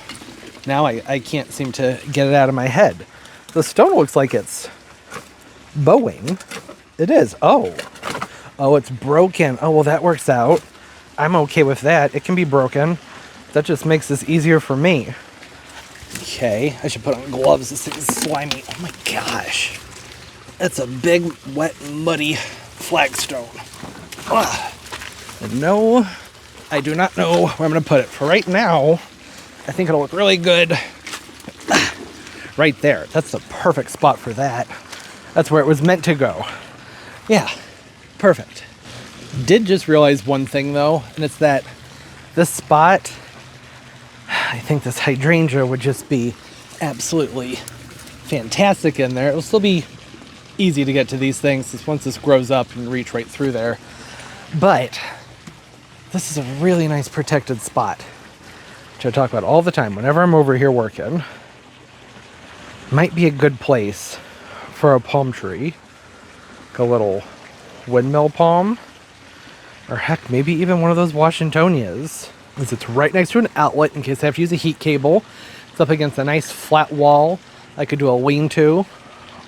now I can't seem to get it out of my head. The stone looks like it's bowing. It is. Oh, it's broken. Oh, well, that works out. I'm okay with that. It can be broken. That just makes this easier for me. Okay, I should put on gloves. This thing is slimy. Oh my gosh. That's a big, wet, muddy flagstone. Ugh. And no, I do not know where I'm going to put it. For right now, I think it'll look really good right there. That's the perfect spot for that. That's where it was meant to go. Yeah, perfect. Did just realize one thing though, and it's that this spot, I think this hydrangea would just be absolutely fantastic in there. It'll still be easy to get to these things once this grows up and reach right through there. But this is a really nice protected spot, which I talk about all the time whenever I'm over here working. Might be a good place for a palm tree, like a little windmill palm, or heck, maybe even one of those Washingtonias. It's right next to an outlet in case I have to use a heat cable. It's up against a nice flat wall. I could do a lean-to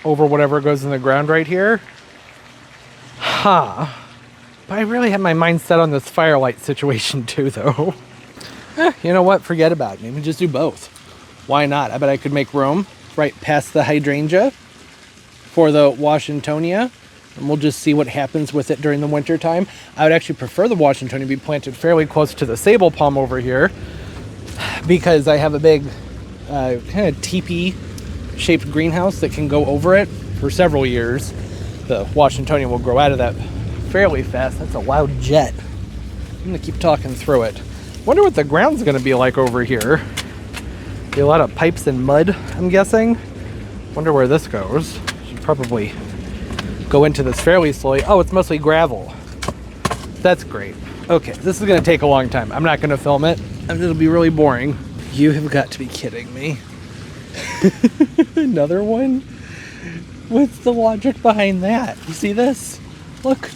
over whatever goes in the ground right here. But I really have my mind set on this firelight situation too, though. You know what? Forget about it. Maybe just do both. Why not? I bet I could make room right past the hydrangea for the Washingtonia. And we'll just see what happens with it during the winter time. I would actually prefer the Washingtonia be planted fairly close to the sable palm over here because I have a big kind of teepee-shaped greenhouse that can go over it for several years. The Washingtonia will grow out of that fairly fast. That's a loud jet. I'm going to keep talking through it. Wonder what the ground's going to be like over here. Be a lot of pipes and mud, I'm guessing. Wonder where this goes. Should probably go into this fairly slowly. Oh, it's mostly gravel. That's great. Okay, this is gonna take a long time. I'm not gonna film it. It'll be really boring. You have got to be kidding me. Another one? What's the logic behind that? You see this? Look,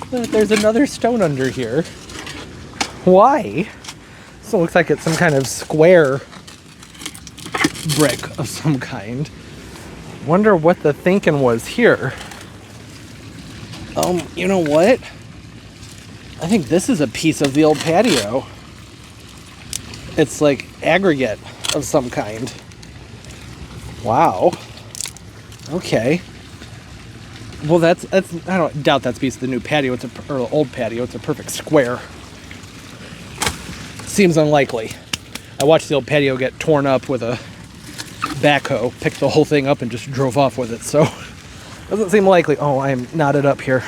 there's another stone under here. Why? So it looks like it's some kind of square brick of some kind. Wonder what the thinking was here. You know what? I think this is a piece of the old patio. It's like aggregate of some kind. Wow. Okay. Well, that's I don't doubt that's a piece of the new patio. Or the old patio. It's a perfect square. Seems unlikely. I watched the old patio get torn up with a backhoe, picked the whole thing up and just drove off with it. So doesn't seem likely. Oh, I am knotted up here.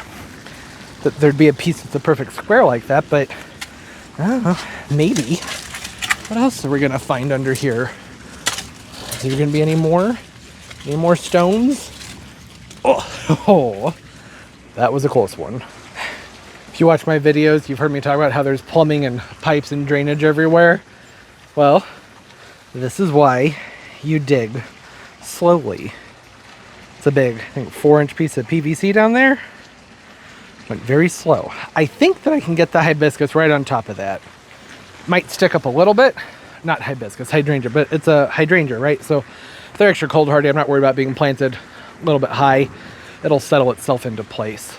That there'd be a piece that's a perfect square like that, but I don't know. Maybe. What else are we gonna find under here? Is there gonna be any more? Any more stones? Oh, that was a close one. If you watch my videos, you've heard me talk about how there's plumbing and pipes and drainage everywhere. Well, this is why you dig slowly. It's a big, I think, 4-inch piece of PVC down there. Went very slow. I think that I can get the hibiscus right on top of that. Might stick up a little bit. Not hibiscus, hydrangea, but it's a hydrangea, right? So if they're extra cold hardy, I'm not worried about being planted a little bit high. It'll settle itself into place.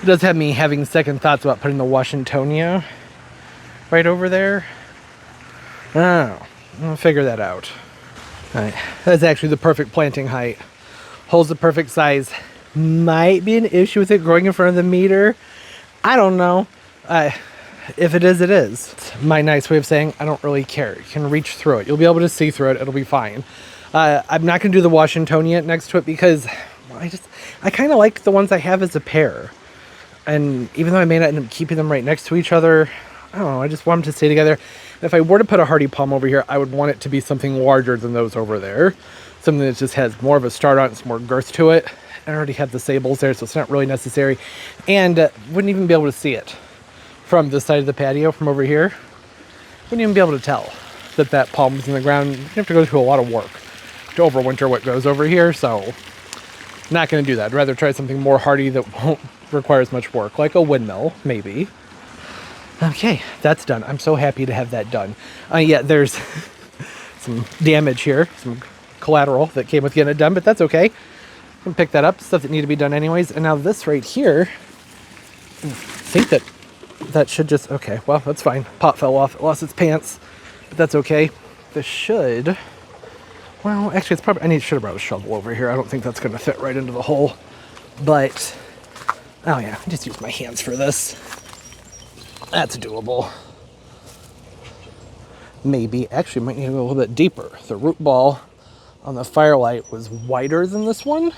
It does have me having second thoughts about putting the Washingtonia right over there. I don't know. I'll figure that out. All right. That's actually the perfect planting height. Hole's the perfect size. Might be an issue with it growing in front of the meter. I don't know. If it is, it is. It's my nice way of saying I don't really care. You can reach through it. You'll be able to see through it. It'll be fine. I'm not going to do the Washingtonia next to it because I kind of like the ones I have as a pair. And even though I may not end up keeping them right next to each other, I don't know. I just want them to stay together. And if I were to put a hardy palm over here, I would want it to be something larger than those over there. Something that just has more of a start on it, some more girth to it. I already have the sables there, so it's not really necessary. And wouldn't even be able to see it from this side of the patio, from over here. Wouldn't even be able to tell that that palm was in the ground. You have to go through a lot of work to overwinter what goes over here, so not going to do that. I'd rather try something more hardy that won't require as much work, like a windmill, maybe. Okay, that's done. I'm so happy to have that done. Yeah, there's some damage here, some collateral that came with getting it done, but that's okay. I can pick that up, stuff that need to be done anyways. And now this right here, I think that should just, okay, well, that's fine. Pot fell off, it lost its pants, but that's okay. This should, well, actually, it's probably, should have brought a shovel over here. I don't think that's going to fit right into the hole, but, oh yeah, I just use my hands for this. That's doable. Maybe, actually, might need to go a little bit deeper. The root ball on the Firelight was wider than this one,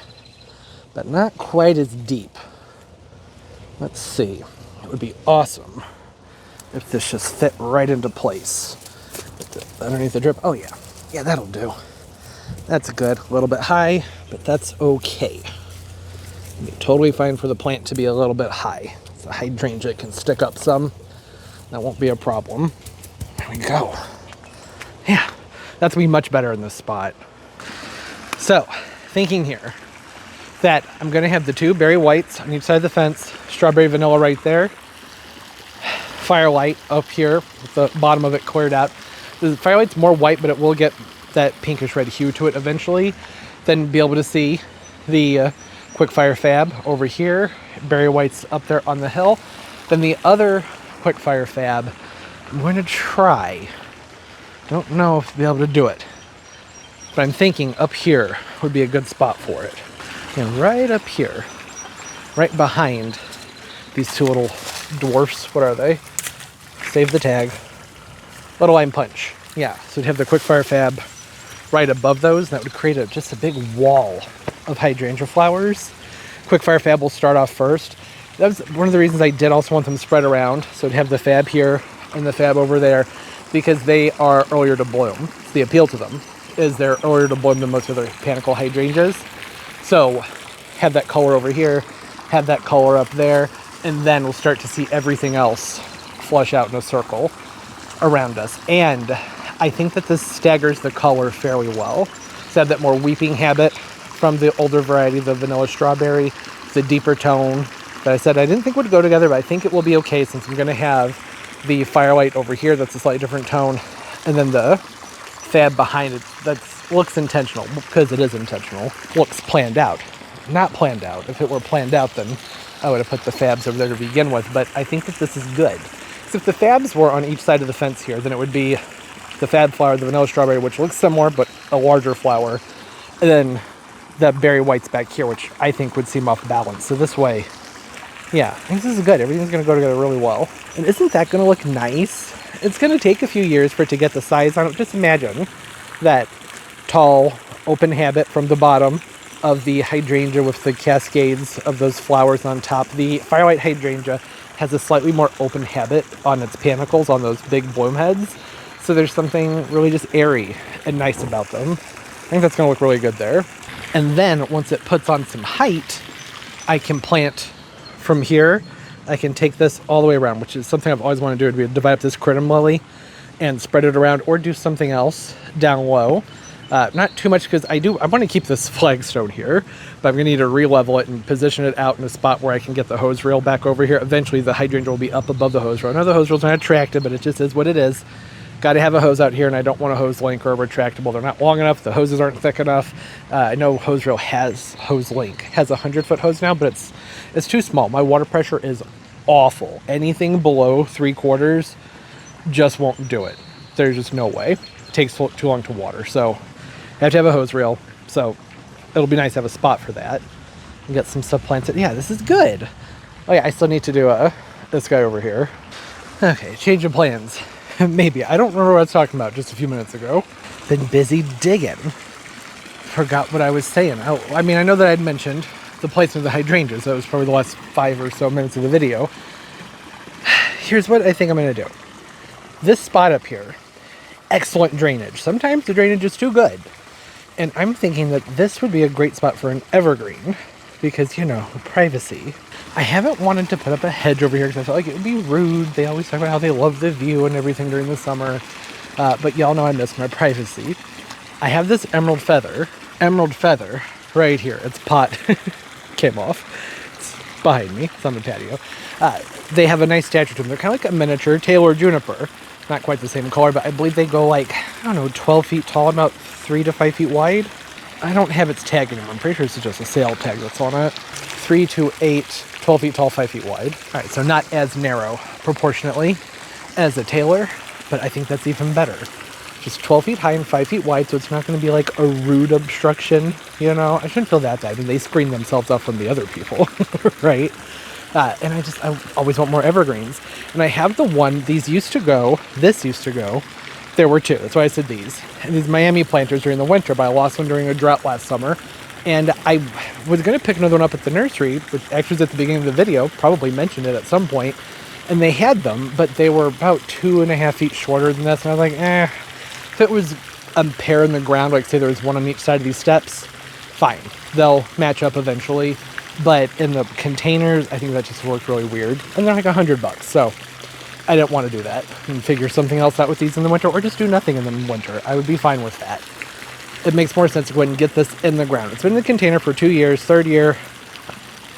but not quite as deep. Let's see. It would be awesome if this just fit right into place. Underneath the drip. Oh yeah. Yeah, that'll do. That's good. A little bit high, but that's okay. It'd be totally fine for the plant to be a little bit high. It's a hydrangea, it can stick up some. That won't be a problem. There we go. Yeah, that's gonna be much better in this spot. So, thinking here that I'm going to have the two berry whites on each side of the fence, strawberry vanilla right there, Firelight up here with the bottom of it cleared out. The Firelight's more white, but it will get that pinkish red hue to it eventually. Then be able to see the Quickfire Fab over here, berry whites up there on the hill. Then the other Quickfire Fab, I'm going to try. Don't know if I'll be able to do it. But I'm thinking up here would be a good spot for it. And right up here, right behind these two little dwarfs, what are they? Save the tag. Little Lime Punch. Yeah, so you'd have the Quickfire Fab right above those. That would create just a big wall of hydrangea flowers. Quickfire Fab will start off first. That was one of the reasons I did also want them spread around. So it'd have the Fab here and the Fab over there because they are earlier to bloom. The appeal to them is they're earlier to bloom than most other botanical hydrangeas. So have that color over here, have that color up there, and then we'll start to see everything else flush out in a circle around us. And I think that this staggers the color fairly well. So have that more weeping habit from the older variety, the vanilla strawberry, the deeper tone that I said I didn't think would go together, but I think it will be okay since I'm going to have the firelight over here that's a slightly different tone, and then the fab behind it that looks intentional, because it is intentional, looks planned out. Not planned out. If it were planned out, then I would have put the fabs over there to begin with, but I think that this is good. So if the fabs were on each side of the fence here, then it would be the fab flower, the vanilla strawberry, which looks similar, but a larger flower, and then the berry whites back here, which I think would seem off balance. So this way, yeah, I think this is good. Everything's going to go together really well. And isn't that going to look nice? It's going to take a few years for it to get the size on it. Just imagine that tall, open habit from the bottom of the hydrangea with the cascades of those flowers on top. The firelight hydrangea has a slightly more open habit on its panicles, on those big bloom heads. So there's something really just airy and nice about them. I think that's going to look really good there. And then once it puts on some height, I can plant from here. I can take this all the way around, which is something I've always wanted to do, would be divide up this Crinum lily and spread it around, or do something else down low. Not too much, because I want to keep this flagstone here, but I'm going to need to re-level it and position it out in a spot where I can get the hose reel back over here. Eventually the hydrangea will be up above the hose reel. I know the hose reel's not attractive, but it just is what it is. Got to have a hose out here, and I don't want a hose link or a retractable. They're not long enough. The hoses aren't thick enough. I know hose reel has hose link, has a 100-foot hose now, but it's too small. My water pressure is awful. Anything below 3/4 just won't do it. There's just no way. It takes too long to water. So I have to have a hose reel. So it'll be nice to have a spot for that and get some stuff planted. Yeah, this is good. Oh yeah, I still need to do this guy over here. Okay, change of plans. Maybe. I don't remember what I was talking about just a few minutes ago. Been busy digging. Forgot what I was saying. I mean, I know that I'd mentioned the placement of the hydrangeas. That was probably the last 5 or so minutes of the video. Here's what I think I'm going to do. This spot up here, excellent drainage. Sometimes the drainage is too good. And I'm thinking that this would be a great spot for an evergreen because, you know, privacy. I haven't wanted to put up a hedge over here because I felt like it would be rude. They always talk about how they love the view and everything during the summer. But y'all know I miss my privacy. I have this emerald feather right here. Its pot came off. It's behind me. It's on the patio. They have a nice stature to them. They're kind of like a miniature Taylor juniper. Not quite the same color, but I believe they go like, I don't know, 12 feet tall, about 3 to 5 feet wide. I don't have its tag anymore. I'm pretty sure this is just a sale tag that's on it. 3 to 8, 12 feet tall, 5 feet wide. All right, so not as narrow proportionately as a Taylor, but I think that's even better. Just 12 feet high and 5 feet wide, so it's not going to be like a rude obstruction, you know? I shouldn't feel that bad. I mean, they screen themselves off from the other people, right? And I always want more evergreens. And I have the one, this used to go. There were two, that's why I said these. And these Miami planters during the winter, but I lost one during a drought last summer. And I was going to pick another one up at the nursery, which actually was at the beginning of the video, probably mentioned it at some point. And they had them, but they were about 2.5 feet shorter than this. And I was like, if it was a pair in the ground, like say there was one on each side of these steps, fine. They'll match up eventually. But in the containers, I think that just worked really weird. And they're like $100, so I didn't want to do that. And figure something else out with these in the winter, or just do nothing in the winter. I would be fine with that. It makes more sense to go ahead and get this in the ground. It's been in the container for 2 years, third year.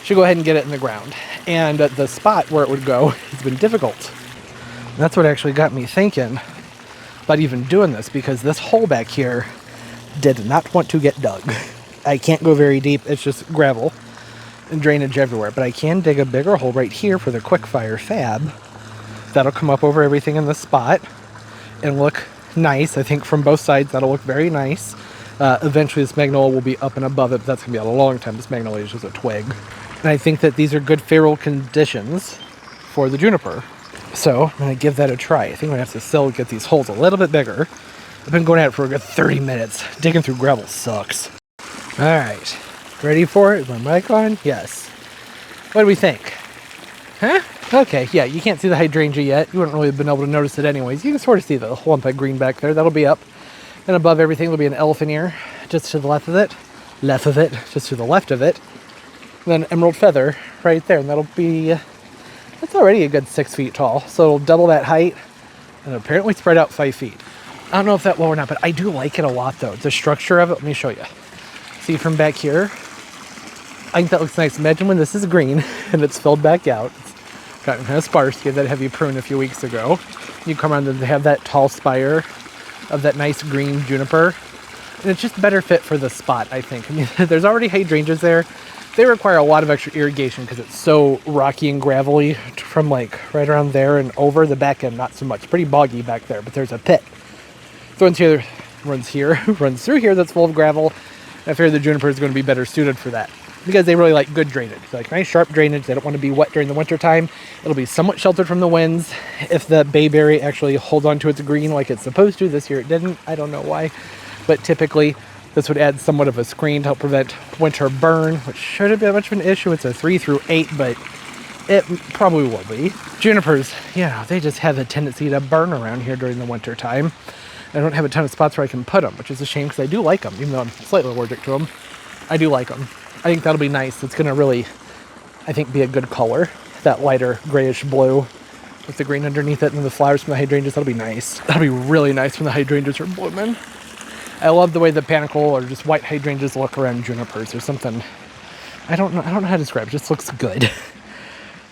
Should go ahead and get it in the ground. And the spot where it would go has been difficult. And that's what actually got me thinking about even doing this, because this hole back here did not want to get dug. I can't go very deep. It's just gravel and drainage everywhere, but I can dig a bigger hole right here for the quick fire fab. That'll come up over everything in the spot and look nice. I think from both sides that'll look very nice. Eventually this magnolia will be up and above it, but that's gonna be out a long time. This magnolia is just a twig. And I think that these are good feral conditions for the juniper. So I'm gonna give that a try. I think I'm gonna have to still get these holes a little bit bigger. I've been going at it for a good 30 minutes. Digging through gravel sucks. All right. Ready for it? Is my mic on? Yes. What do we think? Huh? Okay, yeah, you can't see the hydrangea yet. You wouldn't really have been able to notice it anyways. You can sort of see the lump of green back there. That'll be up. And above everything will be an elephant ear just to the left of it. left of it, just to the left of it. And then emerald feather right there, and that'll be, that's already a good 6 feet tall. So it'll double that height and apparently spread out 5 feet. I don't know if that will or not, but I do like it a lot though. The structure of it, let me show you. See from back here? I think that looks nice. Imagine when this is green and it's filled back out. It's gotten kind of sparse, gave that heavy prune a few weeks ago. You come around and they have that tall spire of that nice green juniper. And it's just a better fit for the spot, I think. I mean, there's already hydrangeas there. They require a lot of extra irrigation because it's so rocky and gravelly from like right around there and over the back end, not so much. Pretty boggy back there, but there's a pit. So runs through here that's full of gravel. I figure the juniper is going to be better suited for that because they really like good drainage. They like nice sharp drainage. They don't want to be wet during the winter time. It'll be somewhat sheltered from the winds. If the bayberry actually holds onto its green like it's supposed to, this year it didn't. I don't know why, but typically this would add somewhat of a screen to help prevent winter burn, which shouldn't be much of an issue. It's a 3 through 8, but it probably will be. Junipers, they just have a tendency to burn around here during the winter time. I don't have a ton of spots where I can put them, which is a shame because I do like them, even though I'm slightly allergic to them. I do like them. I think that'll be nice. It's going to really, I think, be a good color. That lighter grayish blue with the green underneath it and the flowers from the hydrangeas. That'll be nice. That'll be really nice when the hydrangeas are blooming. I love the way the panicle or just white hydrangeas look around junipers. There's something, I don't know how to describe it. It just looks good.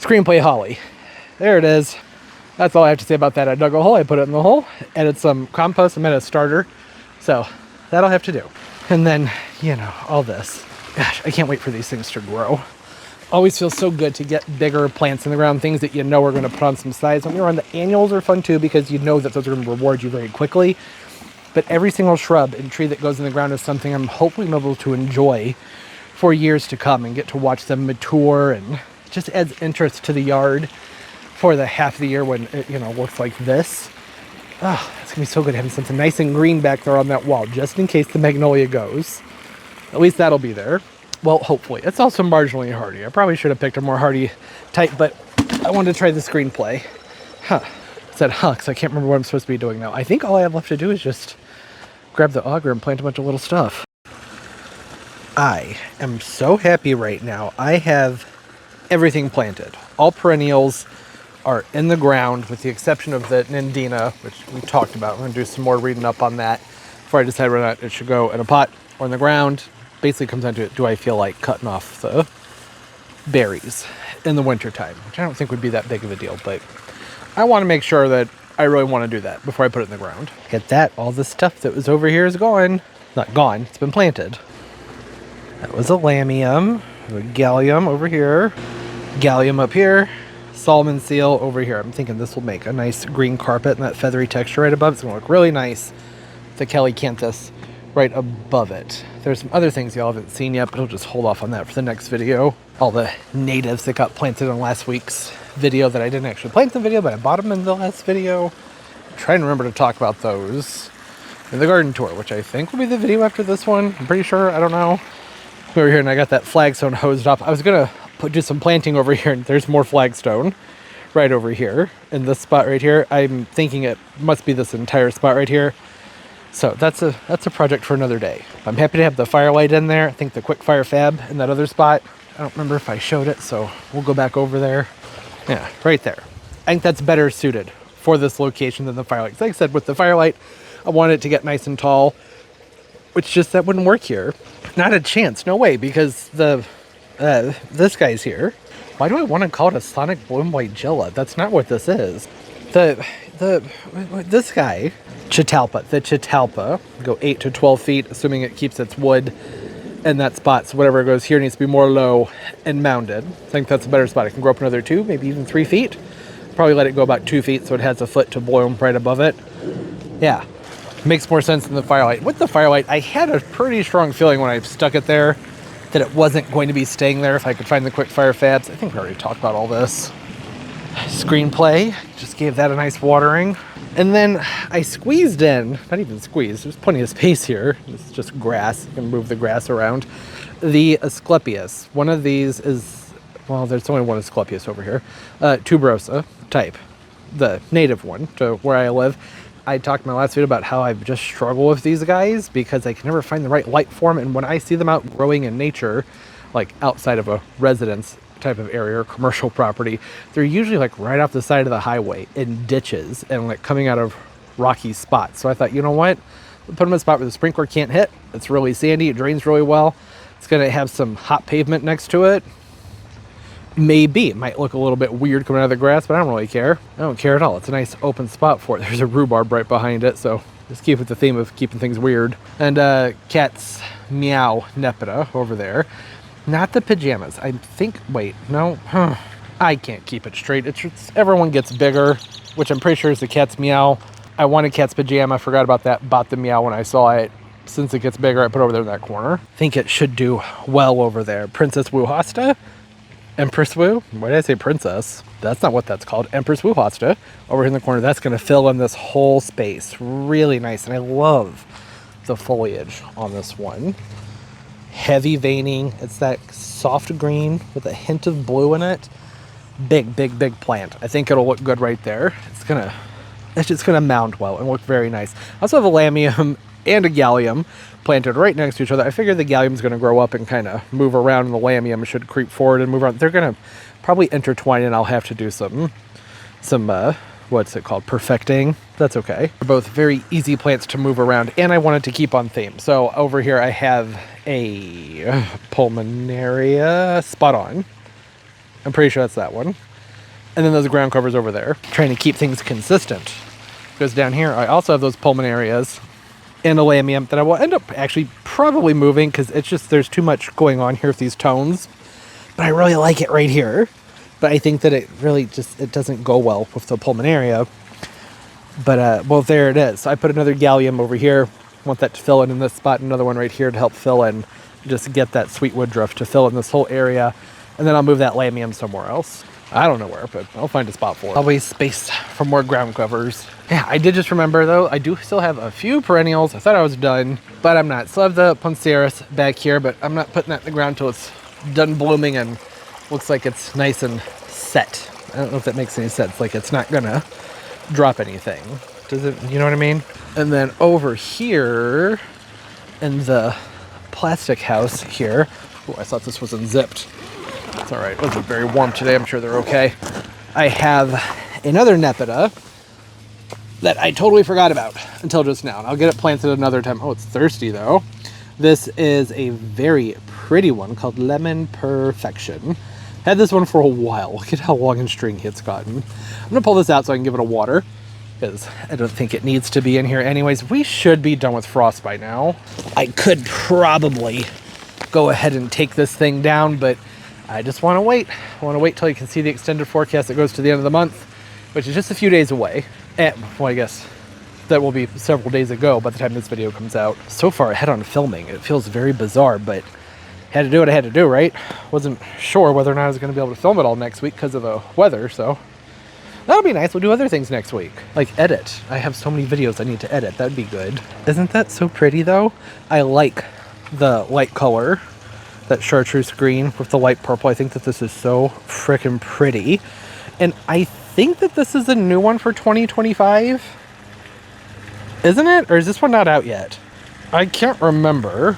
Screenplay holly. There it is. That's all I have to say about that. I dug a hole, I put it in the hole, added some compost, I made a starter. So that'll have to do. And then, all this. Gosh, I can't wait for these things to grow. Always feels so good to get bigger plants in the ground, things that are going to put on some size. When you're on the annuals are fun too because you know that those are going to reward you very quickly. But every single shrub and tree that goes in the ground is something I'm hopefully able to enjoy for years to come and get to watch them mature, and it just adds interest to the yard for the half of the year when it, looks like this. Oh, it's gonna be so good having something nice and green back there on that wall, just in case the magnolia goes. At least that'll be there. Well, hopefully. It's also marginally hardy. I probably should have picked a more hardy type, but I wanted to try the screenplay. I said because I can't remember what I'm supposed to be doing now. I think all I have left to do is just grab the auger and plant a bunch of little stuff. I am so happy right now. I have everything planted. All perennials are in the ground with the exception of the Nandina, which we talked about. I'm going to do some more reading up on that before I decide whether or not it should go in a pot or in the ground. Basically comes down to, do I feel like cutting off the berries in the wintertime, which I don't think would be that big of a deal, but I want to make sure that I really want to do that before I put it in the ground. Get that, all the stuff that was over here is gone. Not gone, it's been planted. That was a lamium, a gallium over here, gallium up here, Solomon seal over here. I'm thinking this will make a nice green carpet and that feathery texture right above. It's going to look really nice. The Kelly Canthus right above it. There's some other things y'all haven't seen yet, but I'll just hold off on that for the next video. All the natives that got planted in last week's video that I didn't actually plant in the video, but I bought them in the last video. I'm trying to remember to talk about those in the garden tour, which I think will be the video after this one. I'm pretty sure, I don't know. Over here, and I got that flagstone hosed up. I was gonna do some planting over here, and there's more flagstone right over here in this spot right here. I'm thinking it must be this entire spot right here. So that's a project for another day. I'm happy to have the firelight in there. I think the quick fire fab in that other spot. I don't remember if I showed it, so we'll go back over there. Yeah, right there. I think that's better suited for this location than the firelight. Like I said, with the firelight, I wanted it to get nice and tall, which just that wouldn't work here. Not a chance, no way, because this guy's here. Why do I want to call it a Sonic Bloom Whitegilla? That's not what this is. This guy, the Chitalpa, go 8 to 12 feet, assuming it keeps its wood in that spot. So whatever goes here needs to be more low and mounded. I think that's a better spot. It can grow up another 2, maybe even 3 feet. Probably let it go about 2 feet so it has a foot to bloom right above it. Yeah. Makes more sense than the firelight. With the firelight, I had a pretty strong feeling when I stuck it there that it wasn't going to be staying there if I could find the quick fire fabs. I think we already talked about all this. Screenplay, just gave that a nice watering. And then I squeezed in, not even squeezed, there's plenty of space here. It's just grass, you can move the grass around. The Asclepias, one of these is, well, there's only one Asclepias over here. Tuberosa type, the native one to where I live. I talked in my last video about how I just struggle with these guys because I can never find the right light for them. And when I see them out growing in nature, like outside of a residence type of area or commercial property, they're usually like right off the side of the highway in ditches and like coming out of rocky spots. So I thought, you know what? Put them in a spot where the sprinkler can't hit. It's really sandy. It drains really well. It's going to have some hot pavement next to it. Maybe it might look a little bit weird coming out of the grass, but I don't really care. I don't care at all. It's a nice open spot for it. There's a rhubarb right behind it, so just keep with the theme of keeping things weird. And cat's meow nepeta over there. Not the pajamas. I think, wait, no. I can't keep it straight. It's everyone gets bigger, which I'm pretty sure is the cat's meow. I wanted cat's pajama. I forgot about that. Bought the meow when I saw it. Since it gets bigger, I put it over there in that corner. I think it should do well over there. Princess Wuhasta. Empress Wu? Why did I say princess? That's not what that's called. Empress Wuhasta. Over here in the corner. That's going to fill in this whole space. Really nice. And I love the foliage on this one. Heavy veining. It's that soft green with a hint of blue in it. Big, big, big plant. I think it'll look good right there. It's just gonna mound well and look very nice. I also have a lamium and a gallium planted right next to each other. I figure the gallium's gonna grow up and kind of move around, and the lamium should creep forward and move around. They're gonna probably intertwine, and I'll have to do some what's it called, perfecting. That's okay. They're both very easy plants to move around, and I wanted to keep on theme. So over here I have a pulmonaria spot on. I'm pretty sure that's that one. And then those ground covers over there. Trying to keep things consistent. Because down here, I also have those pulmonarias and a lamium that I will end up actually probably moving because it's just, there's too much going on here with these tones. But I really like it right here. But I think that it really just, it doesn't go well with the pulmonaria. But, well, there it is. So I put another gallium over here. Want that to fill in this spot. Another one right here to help fill in. Just get that sweet woodruff to fill in this whole area. And then I'll move that lamium somewhere else. I don't know where, but I'll find a spot for it. Always space for more ground covers. Yeah, I did just remember, though, I do still have a few perennials. I thought I was done, but I'm not. Still have the Ponceris back here, but I'm not putting that in the ground until it's done blooming and looks like it's nice and set. I don't know if that makes any sense. Like, it's not gonna drop anything. Does it? You know what I mean? And then over here in the plastic house here, oh, I thought this was unzipped. It's all right. It wasn't very warm today. I'm sure they're okay. I have another nepeta that I totally forgot about until just now. And I'll get it planted another time. Oh, it's thirsty, though. This is a very pretty one called Lemon Perfection. Had this one for a while. Look at how long and stringy it's gotten. I'm going to pull this out so I can give it a water, because I don't think it needs to be in here anyways. We should be done with frost by now. I could probably go ahead and take this thing down, but I just want to wait. I want to wait till you can see the extended forecast that goes to the end of the month, which is just a few days away. And, well, I guess that will be several days ago by the time this video comes out. So far ahead on filming, it feels very bizarre, but had to do what I had to do, right? Wasn't sure whether or not I was going to be able to film it all next week because of the weather, so that'll be nice. We'll do other things next week, like edit. I have so many videos I need to edit. That'd be good. Isn't that so pretty, though? I like the light color. That chartreuse green with the light purple. I think that this is so freaking pretty. And I think that this is a new one for 2025. Isn't it? Or is this one not out yet? I can't remember.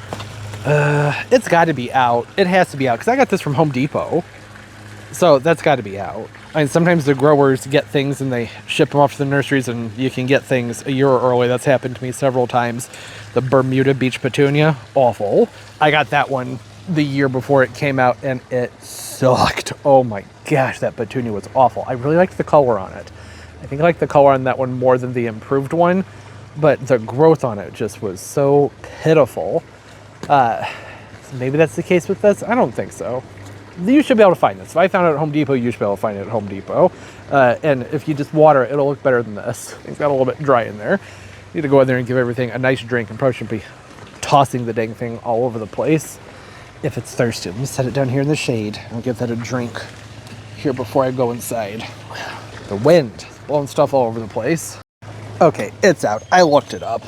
It's got to be out. It has to be out because I got this from Home Depot. So that's got to be out. I mean, sometimes the growers get things and they ship them off to the nurseries and you can get things a year early. That's happened to me several times. The Bermuda Beach Petunia, awful. I got that one the year before it came out and it sucked. Oh my gosh, that Petunia was awful. I really liked the color on it. I think I liked the color on that one more than the improved one, but the growth on it just was so pitiful. Maybe that's the case with this. I don't think so. You should be able to find this. If I found it at Home Depot, you should be able to find it at Home Depot. And if you just water it, it'll look better than this. It's got a little bit dry in there. You need to go in there and give everything a nice drink, and probably shouldn't be tossing the dang thing all over the place. If it's thirsty, let me set it down here in the shade. I'll give that a drink here before I go inside. The wind is blowing stuff all over the place. Okay, it's out. I looked it up.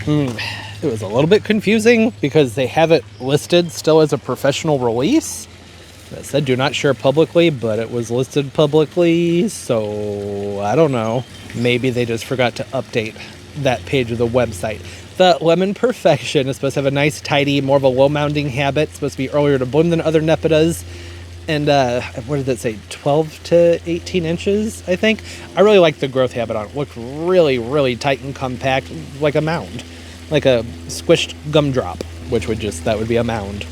It was a little bit confusing because they have it listed still as a professional release. It said do not share publicly, but it was listed publicly, so I don't know. Maybe they just forgot to update that page of the website. The Lemon Perfection is supposed to have a nice, tidy, more of a low-mounding habit. It's supposed to be earlier to bloom than other Nepidas. And what did it say? 12 to 18 inches, I think. I really like the growth habit on it. It looks really, really tight and compact, like a mound. Like a squished gumdrop, which that would be a mound.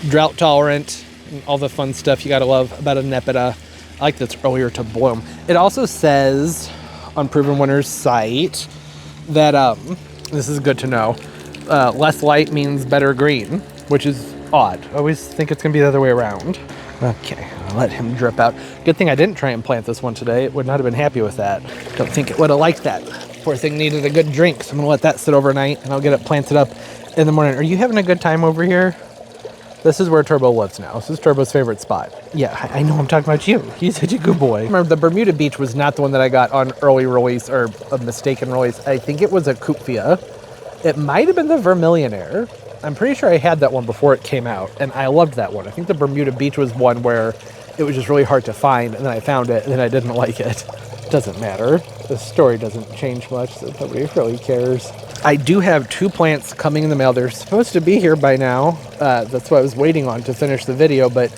Drought tolerant, and all the fun stuff you gotta love about a Nepeta. I like that it's earlier to bloom. It also says on Proven Winner's site that, this is good to know, less light means better green, which is odd. I always think it's gonna be the other way around. Okay, I'll let him drip out. Good thing I didn't try and plant this one today. It would not have been happy with that. Don't think it would have liked that. Poor thing needed a good drink, so I'm gonna let that sit overnight and I'll get it planted up in the morning. Are you having a good time over here? This is where Turbo lives now. This is Turbo's favorite spot. Yeah, I know I'm talking about you. He's such a good boy. Remember, the Bermuda Beach was not the one that I got on early release or a mistaken release. I think it was a Cupvia. It might have been the Vermillionaire. I'm pretty sure I had that one before it came out, and I loved that one. I think the Bermuda Beach was one where it was just really hard to find, and then I found it, and then I didn't like it. Doesn't matter. The story doesn't change much, so nobody really cares. I do have 2 plants coming in the mail. They're supposed to be here by now. That's what I was waiting on to finish the video, but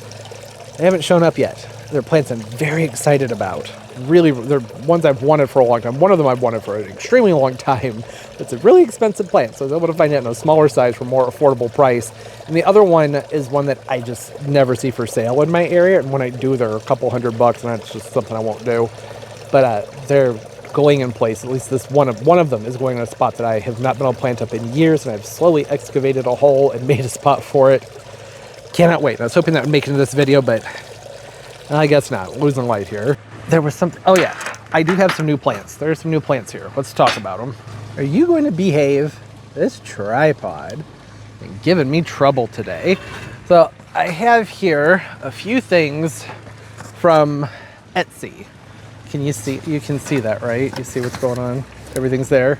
they haven't shown up yet. They're plants I'm very excited about. Really, they're ones I've wanted for a long time. One of them I've wanted for an extremely long time. It's a really expensive plant, so I was able to find it in a smaller size for a more affordable price. And the other one is one that I just never see for sale in my area, and when I do, they're a couple $100, and that's just something I won't do. But they're going in place. At least this one of them is going in a spot that I have not been able to plant up in years, and I've slowly excavated a hole and made a spot for it. Cannot wait. I was hoping that would make it into this video, but I guess not. Losing light here. There was something. Oh yeah, I do have some new plants. There's some new plants here. Let's talk about them. Are you going to behave? This tripod is giving me trouble today. So I have here a few things from Etsy. Can you see? You can see that, right? You see what's going on? Everything's there.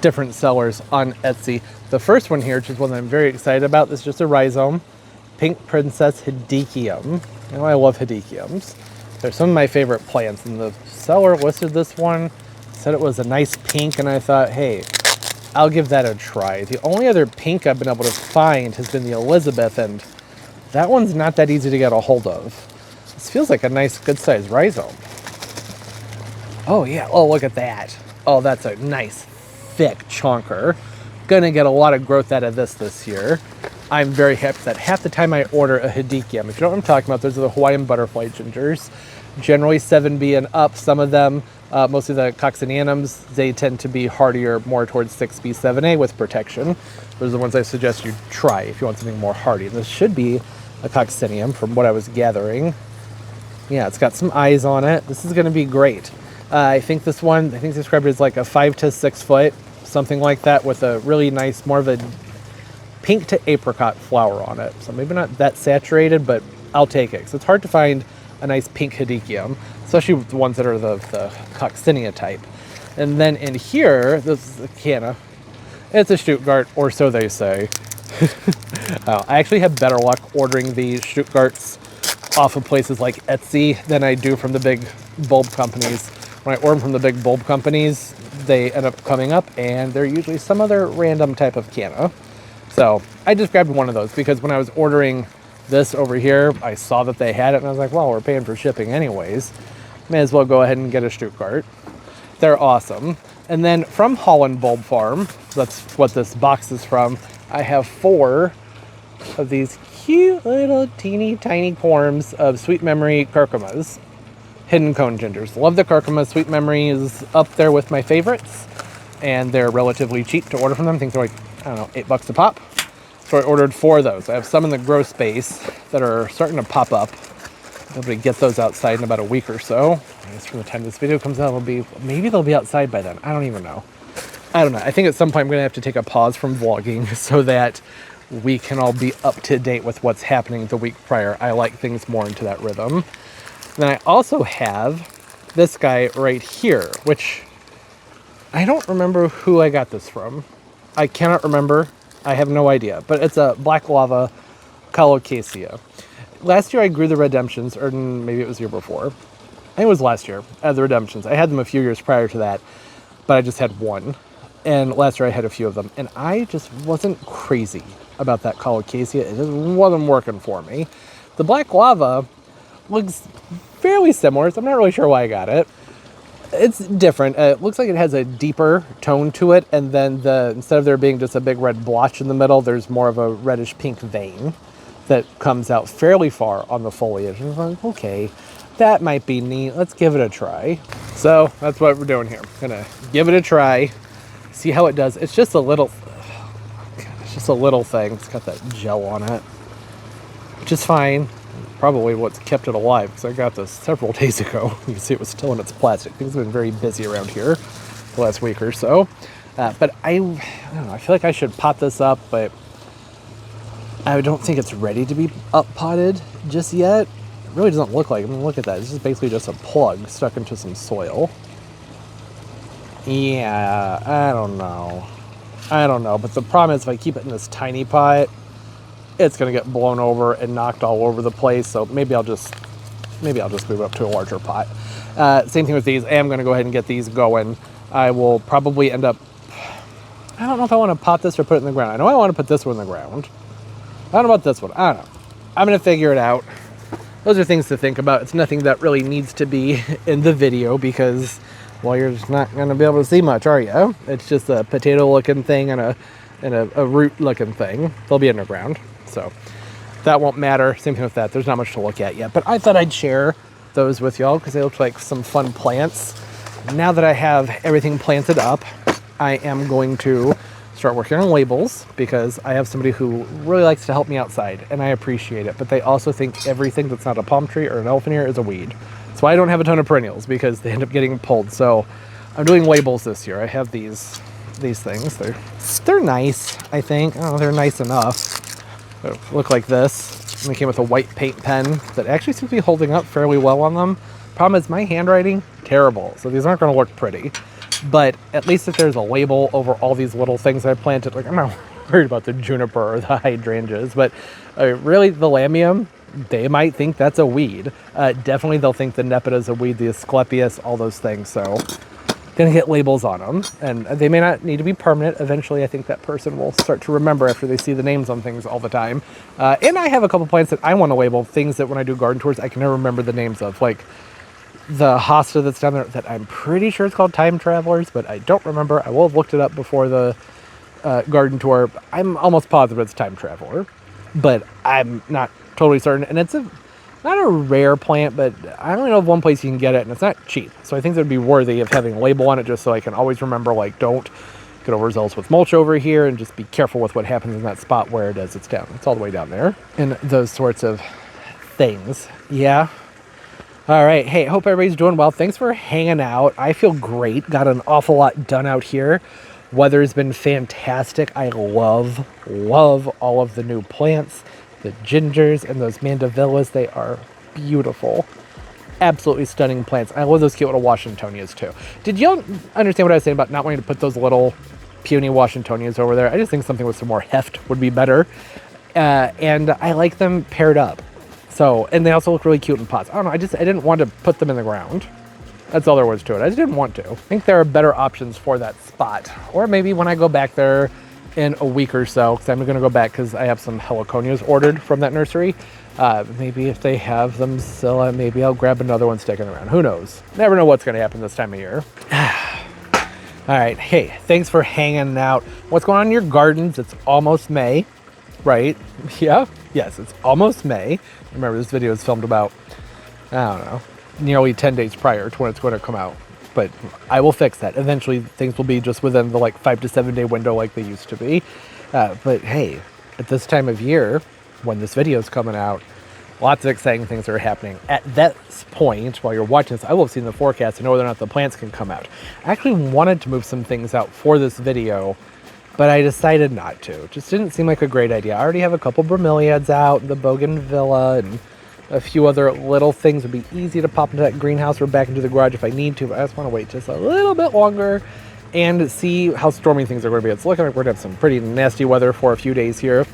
Different sellers on Etsy. The first one here, which is one that I'm very excited about, this is just a rhizome. Pink Princess Hedychium. You know, I love Hedychiums. They're some of my favorite plants, and the seller listed this one, said it was a nice pink, and I thought, hey, I'll give that a try. The only other pink I've been able to find has been the Elizabeth, and that one's not that easy to get a hold of. This feels like a nice, good-sized rhizome. Oh, yeah. Oh, look at that. Oh, that's a nice, thick chonker. Gonna get a lot of growth out of this year. I'm very happy that half the time I order a Hedychium, if you know what I'm talking about, those are the Hawaiian butterfly gingers. Generally 7B and up. Some of them, mostly the coccinanthums, they tend to be hardier, more towards 6B, 7A with protection. Those are the ones I suggest you try if you want something more hardy. And this should be a coccinnium from what I was gathering. Yeah, it's got some eyes on it. This is going to be great. I think this one, I think it's described as like a 5 to 6 foot, something like that, with a really nice, more of a pink to apricot flower on it. So maybe not that saturated, but I'll take it. Because it's hard to find a nice pink Hedychium, especially with the ones that are the coccinnia type. And then in here, this is a canna. It's a Stuttgart, or so they say. I actually have better luck ordering these Stuttgarts off of places like Etsy than I do from the big bulb companies. When I order them from the big bulb companies, they end up coming up, and they're usually some other random type of canna. So I just grabbed one of those because when I was ordering this over here, I saw that they had it, and I was like, well, we're paying for shipping anyways. May as well go ahead and get a Stuttgart. They're awesome. And then from Holland Bulb Farm, that's what this box is from, I have 4 of these cute little teeny tiny corms of Sweet Memory curcumas. Hidden cone gingers. Love the curcuma. Sweet Memory is up there with my favorites, and they're relatively cheap to order from them. I think they're like, I don't know, $8 a pop. So I ordered 4 of those. I have some in the grow space that are starting to pop up. I'll be able to get those outside in about a week or so. I guess from the time this video comes out, maybe they'll be outside by then. I don't even know. I don't know. I think at some point I'm going to have to take a pause from vlogging so that we can all be up to date with what's happening the week prior. I like things more into that rhythm. Then I also have this guy right here, which I don't remember who I got this from. I cannot remember. I have no idea. But it's a Black Lava Colocasia. last year I grew the Redemptions, or maybe it was the year before. I think it was last year. I had the Redemptions. I had them a few years prior to that, but I just had one. And last year I had a few of them, and I just wasn't crazy about that colocasia. It just wasn't working for me. The Black Lava looks fairly similar, so I'm not really sure why I got it. It's different. It looks like it has a deeper tone to it, and then instead of there being just a big red blotch in the middle, there's more of a reddish pink vein that comes out fairly far on the foliage. And I'm like, okay, that might be neat. Let's give it a try. So that's what we're doing here. Gonna give it a try, see how it does. It's just a little, it's just a little thing. It's got that gel on it, which is fine. Probably what's kept it alive, because I got this several days ago. You can see it was still in its plastic. Things have been very busy around here the last week or so. But I don't know, I feel like I should pot this up, but I don't think it's ready to be up potted just yet. It really doesn't look like it. I mean, look at that. This is basically just a plug stuck into some soil. Yeah, I don't know. But the problem is if I keep it in this tiny pot, it's going to get blown over and knocked all over the place. So maybe I'll just move up to a larger pot. Same thing with these. I am going to go ahead and get these going. I will probably end up, I don't know if I want to pot this or put it in the ground. I know I want to put this one in the ground. I don't know about this one. I don't know. I'm going to figure it out. Those are things to think about. It's nothing that really needs to be in the video because, well, you're just not going to be able to see much, are you? It's just a potato-looking thing and a root-looking thing. They'll be underground. So that won't matter. Same thing with that. There's not much to look at yet. But I thought I'd share those with y'all because they look like some fun plants. Now that I have everything planted up, I am going to start working on labels because I have somebody who really likes to help me outside, and I appreciate it. But they also think everything that's not a palm tree or an elephant ear is a weed. That's why I don't have a ton of perennials, because they end up getting pulled. So I'm doing labels this year. I have these things. They're nice, I think. I don't know, they're nice enough. They look like this. And they came with a white paint pen that actually seems to be holding up fairly well on them. Problem is my handwriting, terrible. So these aren't going to look pretty. But at least if there's a label over all these little things I planted, like I'm not worried about the juniper or the hydrangeas, but really the lamium, they might think that's a weed. Definitely they'll think the nepeta is a weed, the asclepias, all those things. So gonna get labels on them, and they may not need to be permanent. Eventually I think that person will start to remember after they see the names on things all the time. And I have a couple plants that I want to label, things that when I do garden tours I can never remember the names of, like the hosta that's down there that I'm pretty sure it's called Time Travelers, but I don't remember. I will have looked it up before the garden tour. I'm almost positive it's Time Traveler, but I'm not totally certain. And it's not a rare plant, but I only know of one place you can get it, and it's not cheap. So I think it would be worthy of having a label on it just so I can always remember, like, don't get overzealous with mulch over here, and just be careful with what happens in that spot where it is. It's down. It's all the way down there. And those sorts of things. Yeah. All right. Hey, hope everybody's doing well. Thanks for hanging out. I feel great. Got an awful lot done out here. Weather's been fantastic. I love all of the new plants. The gingers and those mandavillas, they are beautiful. Absolutely stunning plants. I love those cute little Washingtonias too. Did you understand what I was saying about not wanting to put those little puny Washingtonias over there? I just think something with some more heft would be better. And I like them paired up. So, and they also look really cute in pots. I don't know, I didn't want to put them in the ground. That's all there was to it. I just didn't want to. I think there are better options for that spot. Or maybe when I go back there in a week or so, because I'm going to go back because I have some heliconias ordered from that nursery. Maybe if they have them still, maybe I'll grab another one sticking around. Who knows? Never know what's going to happen this time of year. All right. Hey, thanks for hanging out. What's going on in your gardens? It's almost May, right? Yeah. Yes, it's almost May. Remember, this video is filmed about, I don't know, nearly 10 days prior to when it's going to come out. But I will fix that. Eventually, things will be just within the 5 to 7 day window like they used to be. But hey, at this time of year, when this video is coming out, lots of exciting things are happening. At this point, while you're watching this, I will have seen the forecast to know whether or not the plants can come out. I actually wanted to move some things out for this video, but I decided not to. It just didn't seem like a great idea. I already have a couple bromeliads out, the bougainvillea, and a few other little things would be easy to pop into that greenhouse or back into the garage if I need to, but I just want to wait just a little bit longer and see how stormy things are going to be. It's looking like we're going to have some pretty nasty weather for a few days here.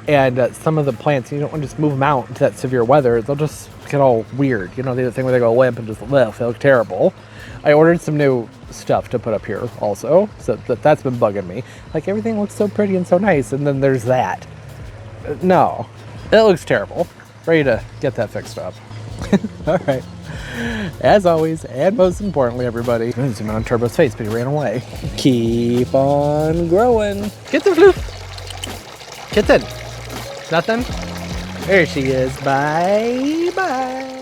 And some of the plants, you don't want to just move them out into that severe weather. They'll just get all weird. You know, the thing where they go limp and just live. They look terrible. I ordered some new stuff to put up here also. So that's been bugging me. Like, everything looks so pretty and so nice. And then there's that. No, it looks terrible. Ready to get that fixed up. All right. As always, and most importantly, everybody, I'm gonna zoom in on Turbo's face, but he ran away. Keep on growing. Get the floof. Kitten. Nothing? There she is. Bye. Bye.